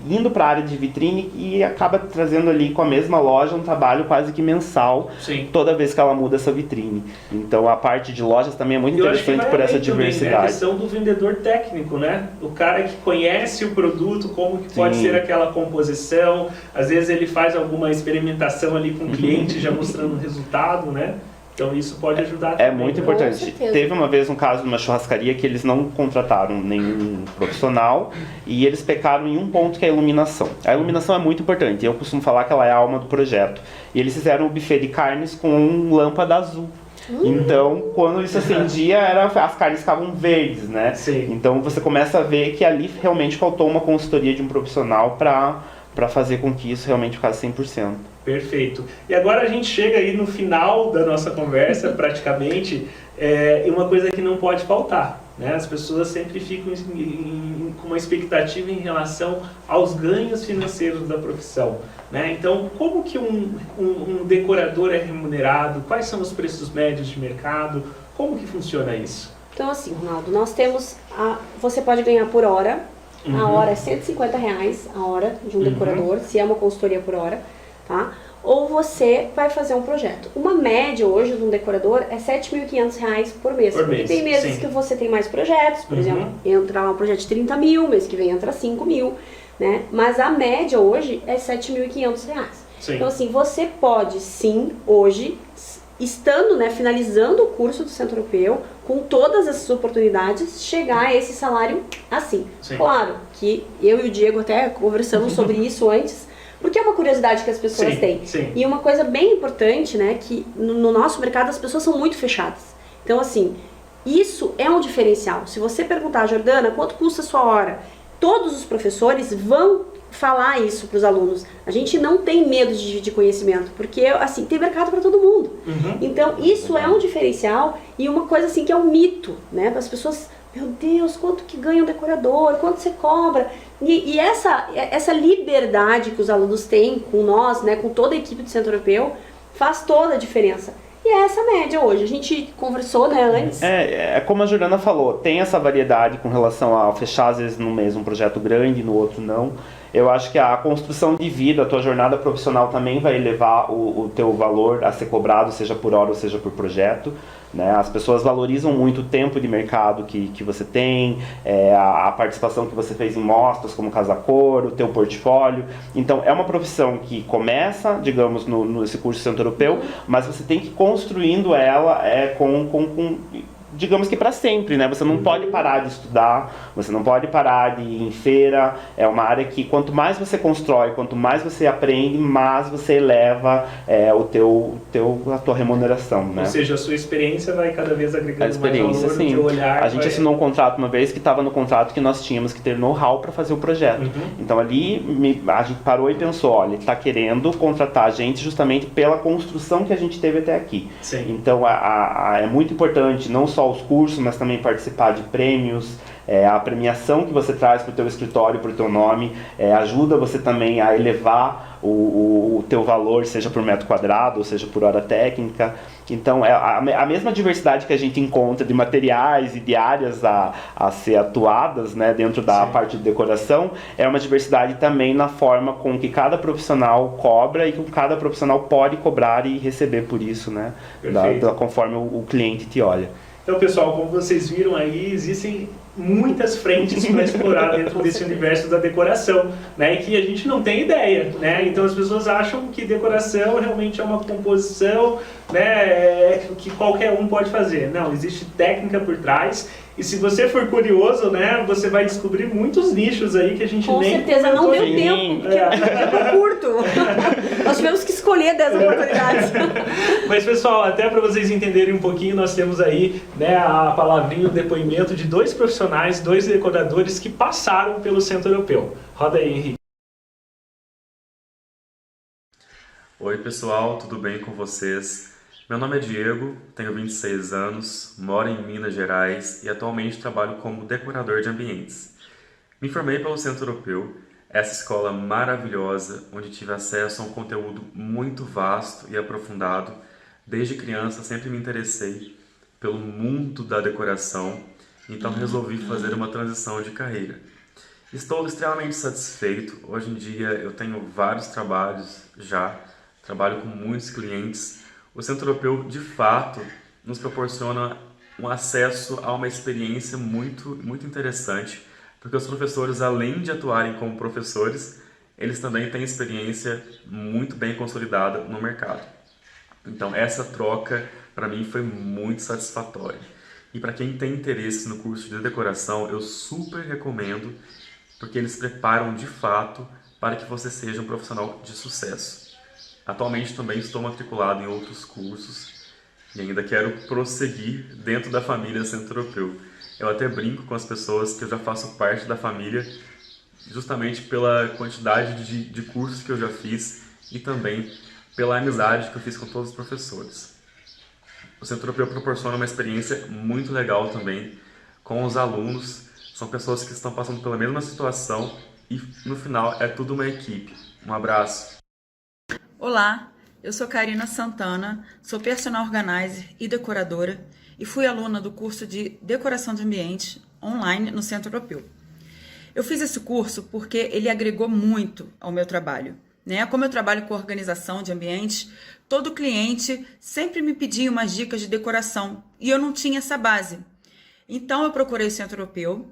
indo para a área de vitrine e acaba trazendo ali com a mesma loja um trabalho quase que mensal, toda vez que ela muda essa vitrine. Então a parte de lojas também é muito interessante por essa diversidade. Também, né? A questão do vendedor técnico, né? O cara que conhece o produto, como que pode ser aquela composição, às vezes ele faz alguma experimentação ali com o cliente já mostrando o resultado, né? Então isso pode ajudar também. É muito importante. Teve uma vez um caso de uma churrascaria que eles não contrataram nenhum profissional e eles pecaram em um ponto que é a iluminação. A iluminação é muito importante, eu costumo falar que ela é a alma do projeto. E eles fizeram um buffet de carnes com lâmpada azul. Então, quando isso acendia, as carnes ficavam verdes, né? Então você começa a ver que ali realmente faltou uma consultoria de um profissional para fazer com que isso realmente ficasse 100%. Perfeito. E agora a gente chega aí no final da nossa conversa, praticamente, e uma coisa que não pode faltar, né? As pessoas sempre ficam com uma expectativa em relação aos ganhos financeiros da profissão, né? Então, como que um decorador é remunerado? Quais são os preços médios de mercado? Como que funciona isso? Então, assim, Ronaldo, nós temos você pode ganhar por hora. A hora é R$150 a hora de um decorador, se é uma consultoria por hora, tá? Ou você vai fazer um projeto. Uma média hoje de um decorador é R$7.500 por mês. Porque tem meses que você tem mais projetos, por exemplo, entra um projeto de 30 mil, mês que vem entra 5 mil, né? Mas a média hoje é R$7.500. Então, assim, você pode sim, hoje, estando, né, finalizando o curso do Centro Europeu, com todas essas oportunidades, chegar a esse salário assim. Claro que eu e o Diego até conversamos sobre isso antes, porque é uma curiosidade que as pessoas têm. E uma coisa bem importante, né, que no nosso mercado as pessoas são muito fechadas. Então, assim, isso é um diferencial. Se você perguntar, Jordana, quanto custa a sua hora? Todos os professores vão falar isso para os alunos. A gente não tem medo de dividir conhecimento, porque assim, tem mercado para todo mundo. Então, isso é um diferencial e uma coisa assim que é um mito, né? As pessoas, meu Deus, quanto que ganha um decorador, quanto você cobra? E essa liberdade que os alunos têm com nós, né, com toda a equipe do Centro Europeu, faz toda a diferença. E é essa média hoje. A gente conversou, né, antes. É como a Jordana falou, tem essa variedade com relação a fechar, às vezes, num mês um projeto grande, no outro não. Eu acho que a construção de vida, a tua jornada profissional também vai elevar o teu valor a ser cobrado, seja por hora ou seja por projeto, né? As pessoas valorizam muito o tempo de mercado que você tem, a participação que você fez em mostras como Casa Cor, o teu portfólio. Então é uma profissão que começa, digamos, nesse curso Centro Europeu, mas você tem que ir construindo ela digamos que para sempre, né? Você não pode parar de estudar, você não pode parar de ir em feira. É uma área que quanto mais você constrói, quanto mais você aprende, mais você eleva a tua remuneração, né? Ou seja, a sua experiência vai cada vez agregando mais valor, sim. No teu olhar. A gente assinou um contrato uma vez que estava no contrato que nós tínhamos que ter know-how para fazer o projeto. Então ali a gente parou e pensou, olha, ele está querendo contratar a gente justamente pela construção que a gente teve até aqui. Então é muito importante não só os cursos, mas também participar de prêmios, a premiação que você traz para o teu escritório, para o teu nome, ajuda você também a elevar o teu valor, seja por metro quadrado, ou seja por hora técnica. Então, a mesma diversidade que a gente encontra de materiais e de áreas a ser atuadas, né, dentro da parte de decoração, é uma diversidade também na forma com que cada profissional cobra e que cada profissional pode cobrar e receber por isso, né, conforme o cliente te olha. Então, pessoal, como vocês viram aí, existem muitas frentes para explorar dentro desse universo da decoração, né? E que a gente não tem ideia, né? Então as pessoas acham que decoração realmente é uma composição, né? Que qualquer um pode fazer. Não, existe técnica por trás E se você for curioso, né, você vai descobrir muitos nichos aí que a gente Com nem certeza não deu Sim. tempo, porque é tempo curto. Nós tivemos que escolher 10 oportunidades. Mas pessoal, até para vocês entenderem um pouquinho, nós temos aí, né, a palavrinha, o depoimento de 2 profissionais, 2 decoradores que passaram pelo Centro Europeu. Roda aí, Henrique. Oi pessoal, tudo bem com vocês? Meu nome é Diego, tenho 26 anos, moro em Minas Gerais e atualmente trabalho como decorador de ambientes. Me formei pelo Centro Europeu, essa escola maravilhosa, onde tive acesso a um conteúdo muito vasto e aprofundado. Desde criança sempre me interessei pelo mundo da decoração, então resolvi fazer uma transição de carreira. Estou extremamente satisfeito, hoje em dia eu tenho vários trabalhos já, trabalho com muitos clientes. O Centro Europeu, de fato, nos proporciona um acesso a uma experiência muito interessante, porque os professores, além de atuarem como professores, eles também têm experiência muito bem consolidada no mercado. Então, essa troca, para mim, foi muito satisfatória. E para quem tem interesse no curso de decoração, eu super recomendo, porque eles preparam, de fato, para que você seja um profissional de sucesso. Atualmente também estou matriculado em outros cursos e ainda quero prosseguir dentro da família Centro Europeu. Eu até brinco com as pessoas que eu já faço parte da família justamente pela quantidade de cursos que eu já fiz e também pela amizade que eu fiz com todos os professores. O Centro Europeu proporciona uma experiência muito legal também com os alunos. São pessoas que estão passando pela mesma situação e no final é tudo uma equipe. Um abraço! Olá, eu sou Karina Santana, sou personal organizer e decoradora e fui aluna do curso de Decoração de Ambiente online no Centro Europeu. Eu fiz esse curso porque ele agregou muito ao meu trabalho, né? Como eu trabalho com organização de ambientes, todo cliente sempre me pedia umas dicas de decoração e eu não tinha essa base. Então eu procurei o Centro Europeu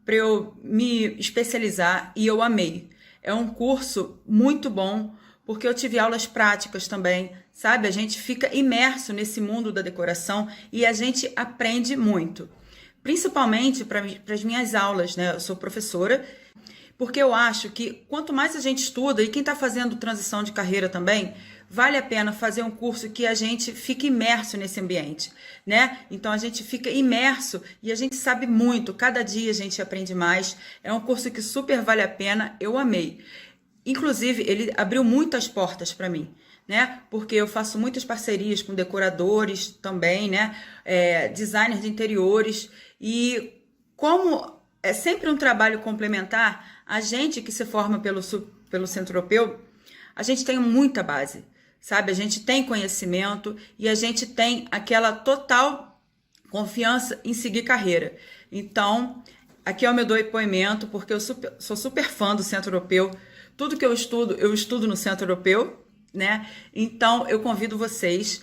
para eu me especializar e eu amei. É um curso muito bom, porque eu tive aulas práticas também, sabe? A gente fica imerso nesse mundo da decoração e a gente aprende muito. Principalmente para as minhas aulas, né? Eu sou professora, porque eu acho que quanto mais a gente estuda, e quem está fazendo transição de carreira também, vale a pena fazer um curso que a gente fique imerso nesse ambiente, né? Então a gente fica imerso e a gente sabe muito, cada dia a gente aprende mais. É um curso que super vale a pena, eu amei. Inclusive, ele abriu muitas portas para mim, né? Porque eu faço muitas parcerias com decoradores também, né? Designers de interiores. E como é sempre um trabalho complementar, a gente que se forma pelo Centro Europeu, a gente tem muita base, sabe? A gente tem conhecimento e a gente tem aquela total confiança em seguir carreira. Então, aqui é o meu depoimento, porque eu sou super fã do Centro Europeu. Tudo que eu estudo no Centro Europeu, né? Então, eu convido vocês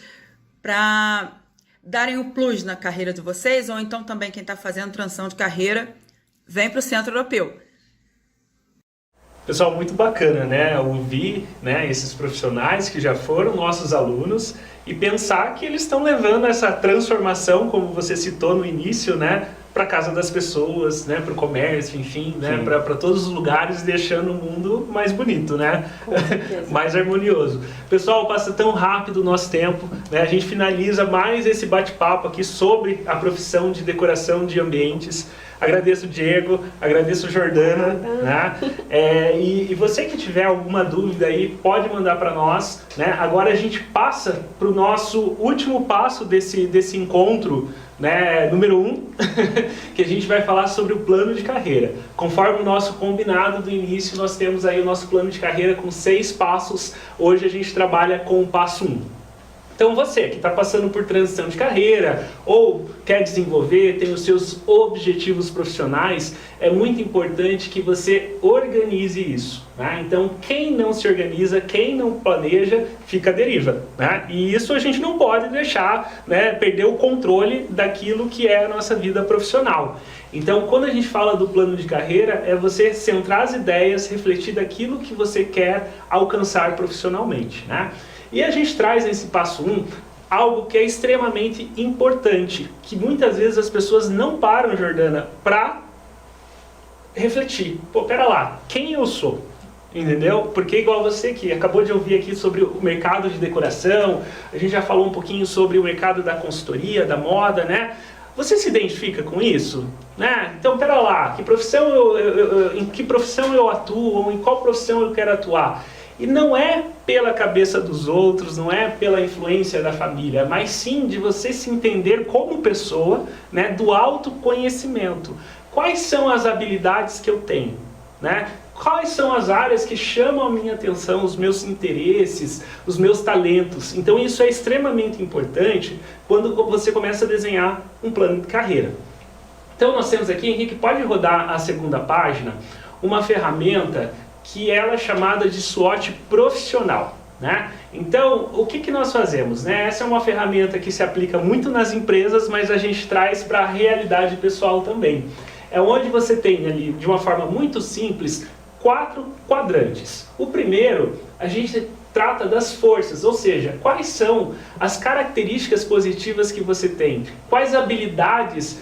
para darem o plus na carreira de vocês, ou então também quem está fazendo transição de carreira, vem para o Centro Europeu. Pessoal, muito bacana, né? Ouvir, né, esses profissionais que já foram nossos alunos e pensar que eles estão levando essa transformação, como você citou no início, né, para a casa das pessoas, né, para o comércio, enfim, né, para todos os lugares, deixando o mundo mais bonito, né, mais harmonioso. Pessoal, passa tão rápido o nosso tempo, né, a gente finaliza mais esse bate-papo aqui sobre a profissão de decoração de ambientes. Agradeço o Diego, agradeço a Jordana, né? E você que tiver alguma dúvida aí, pode mandar para nós, né? Agora a gente passa para o nosso último passo desse encontro, né? Número 1, que a gente vai falar sobre o plano de carreira. Conforme o nosso combinado do início, nós temos aí o nosso plano de carreira com 6 passos. Hoje a gente trabalha com o passo 1. Então você que está passando por transição de carreira ou quer desenvolver, tem os seus objetivos profissionais, é muito importante que você organize isso, né? Então quem não se organiza, quem não planeja, fica à deriva, né? E isso a gente não pode deixar, né, perder o controle daquilo que é a nossa vida profissional. Então quando a gente fala do plano de carreira, é você centrar as ideias, refletir daquilo que você quer alcançar profissionalmente, né? E a gente traz nesse passo 1 algo que é extremamente importante, que muitas vezes as pessoas não param, Jordana, para refletir. Pô, pera lá, quem eu sou? Entendeu? Porque igual você que acabou de ouvir aqui sobre o mercado de decoração, a gente já falou um pouquinho sobre o mercado da consultoria, da moda, né? Você se identifica com isso? Né? Então, pera lá, em que profissão eu atuo, ou em qual profissão eu quero atuar? E não é pela cabeça dos outros, não é pela influência da família, mas sim de você se entender como pessoa, né, do autoconhecimento. Quais são as habilidades que eu tenho? Né? Quais são as áreas que chamam a minha atenção, os meus interesses, os meus talentos? Então isso é extremamente importante quando você começa a desenhar um plano de carreira. Então nós temos aqui, Henrique, pode rodar a segunda página, uma ferramenta que ela é chamada de SWOT profissional. Né? Então, o que nós fazemos? Né? Essa é uma ferramenta que se aplica muito nas empresas, mas a gente traz para a realidade pessoal também. É onde você tem ali, de uma forma muito simples, 4 quadrantes. O primeiro, a gente trata das forças, ou seja, quais são as características positivas que você tem, quais habilidades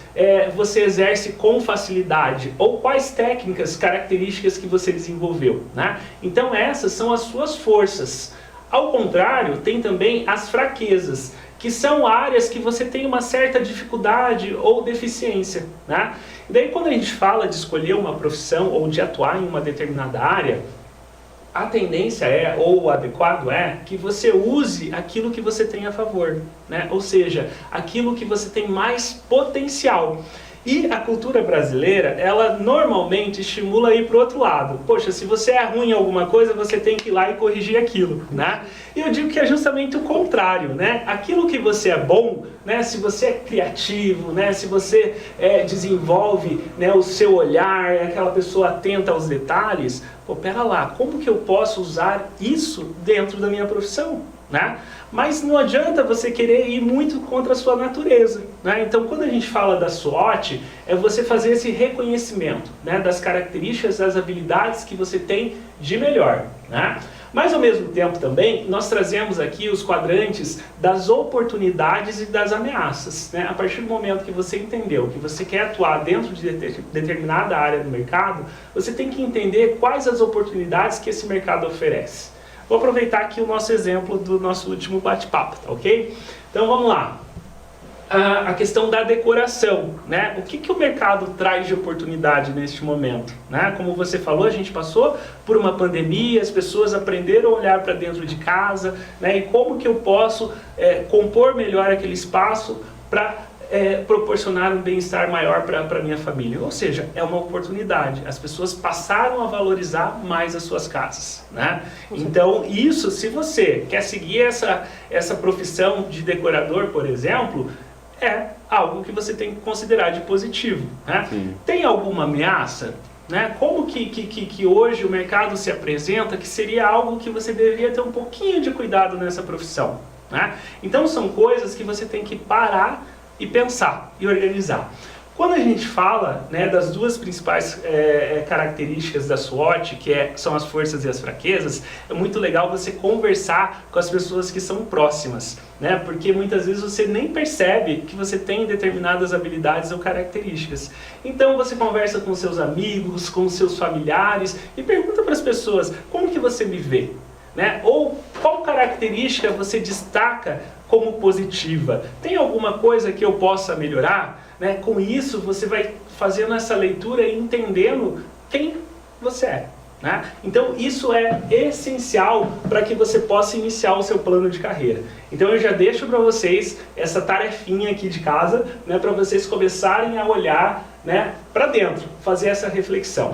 você exerce com facilidade, ou quais técnicas, características que você desenvolveu. Né? Então essas são as suas forças. Ao contrário, tem também as fraquezas, que são áreas que você tem uma certa dificuldade ou deficiência. Né? E daí quando a gente fala de escolher uma profissão ou de atuar em uma determinada área, a tendência é, ou o adequado é, que você use aquilo que você tem a favor, né? Ou seja, aquilo que você tem mais potencial. E a cultura brasileira, ela normalmente estimula a ir para o outro lado. Poxa, se você é ruim em alguma coisa, você tem que ir lá e corrigir aquilo, né? E eu digo que é justamente o contrário, né? Aquilo que você é bom, né? Se você é criativo, né? Se você desenvolve, né, o seu olhar, é aquela pessoa atenta aos detalhes, pô, pera lá, como que eu posso usar isso dentro da minha profissão? Né? Mas não adianta você querer ir muito contra a sua natureza. Né? Então, quando a gente fala da SWOT, é você fazer esse reconhecimento, né, das características, das habilidades que você tem de melhor. Né? Mas, ao mesmo tempo, também, nós trazemos aqui os quadrantes das oportunidades e das ameaças. Né? A partir do momento que você entendeu que você quer atuar dentro de determinada área do mercado, você tem que entender quais as oportunidades que esse mercado oferece. Vou aproveitar aqui o nosso exemplo do nosso último bate-papo, tá ok? Então vamos lá. A questão da decoração, né? O que o mercado traz de oportunidade neste momento? Né? Como você falou, a gente passou por uma pandemia, as pessoas aprenderam a olhar para dentro de casa, né? E como que eu posso compor melhor aquele espaço para proporcionar um bem-estar maior para a minha família. Ou seja, é uma oportunidade. As pessoas passaram a valorizar mais as suas casas. Né? Então, isso, se você quer seguir essa profissão de decorador, por exemplo, é algo que você tem que considerar de positivo. Né? Tem alguma ameaça? Né? Como que hoje o mercado se apresenta que seria algo que você deveria ter um pouquinho de cuidado nessa profissão? Né? Então, são coisas que você tem que parar e pensar e organizar. Quando a gente fala, né, das duas principais características da SWOT, que são as forças e as fraquezas, é muito legal você conversar com as pessoas que são próximas, né, porque muitas vezes você nem percebe que você tem determinadas habilidades ou características. Então você conversa com seus amigos, com seus familiares e pergunta para as pessoas, como que você me vê? Né? Ou qual característica você destaca como positiva? Tem alguma coisa que eu possa melhorar? Né? Com isso você vai fazendo essa leitura e entendendo quem você é. Né? Então isso é essencial para que você possa iniciar o seu plano de carreira. Então eu já deixo para vocês essa tarefinha aqui de casa, né, para vocês começarem a olhar, né, para dentro, fazer essa reflexão.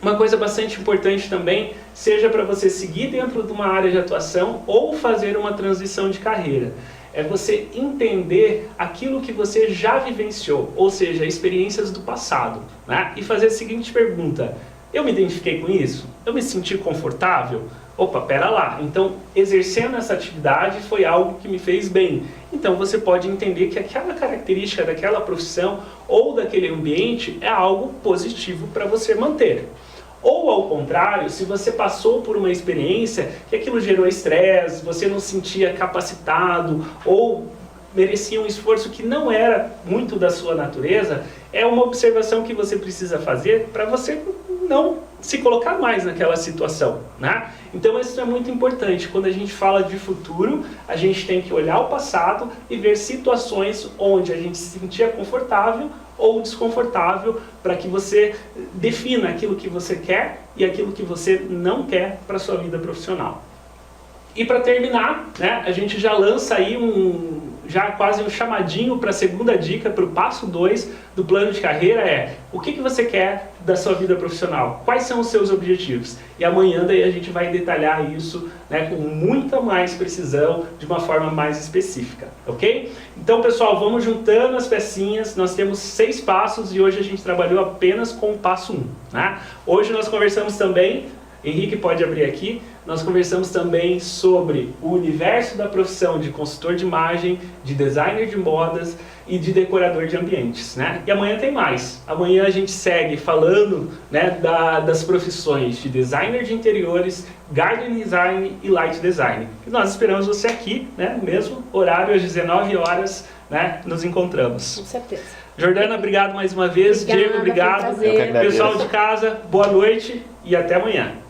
Uma coisa bastante importante também, seja para você seguir dentro de uma área de atuação ou fazer uma transição de carreira, é você entender aquilo que você já vivenciou, ou seja, experiências do passado, né? E fazer a seguinte pergunta, eu me identifiquei com isso? Eu me senti confortável? Opa, pera lá, então exercendo essa atividade foi algo que me fez bem. Então você pode entender que aquela característica daquela profissão ou daquele ambiente é algo positivo para você manter. Ou ao contrário, se você passou por uma experiência que aquilo gerou estresse, você não se sentia capacitado ou merecia um esforço que não era muito da sua natureza, é uma observação que você precisa fazer para você não se colocar mais naquela situação, né? Então isso é muito importante. Quando a gente fala de futuro, a gente tem que olhar o passado e ver situações onde a gente se sentia confortável ou desconfortável para que você defina aquilo que você quer e aquilo que você não quer para a sua vida profissional. E para terminar, né, a gente já lança aí quase um chamadinho para a segunda dica, para o passo 2 do plano de carreira o que você quer da sua vida profissional? Quais são os seus objetivos? E amanhã daí a gente vai detalhar isso, né, com muita mais precisão, de uma forma mais específica, ok? Então pessoal, vamos juntando as pecinhas, nós temos 6 passos e hoje a gente trabalhou apenas com o passo 1, né? Hoje nós conversamos também, Henrique pode abrir aqui, nós conversamos também sobre o universo da profissão de consultor de imagem, de designer de modas e de decorador de ambientes, né? E amanhã tem mais. Amanhã a gente segue falando, né, das profissões de designer de interiores, garden design e light design. E nós esperamos você aqui, né, no mesmo horário, às 19 horas, né, nos encontramos. Com certeza. Jordana, obrigado mais uma vez. Obrigada, Diego, obrigado. foi um prazer. Pessoal de casa, boa noite e até amanhã.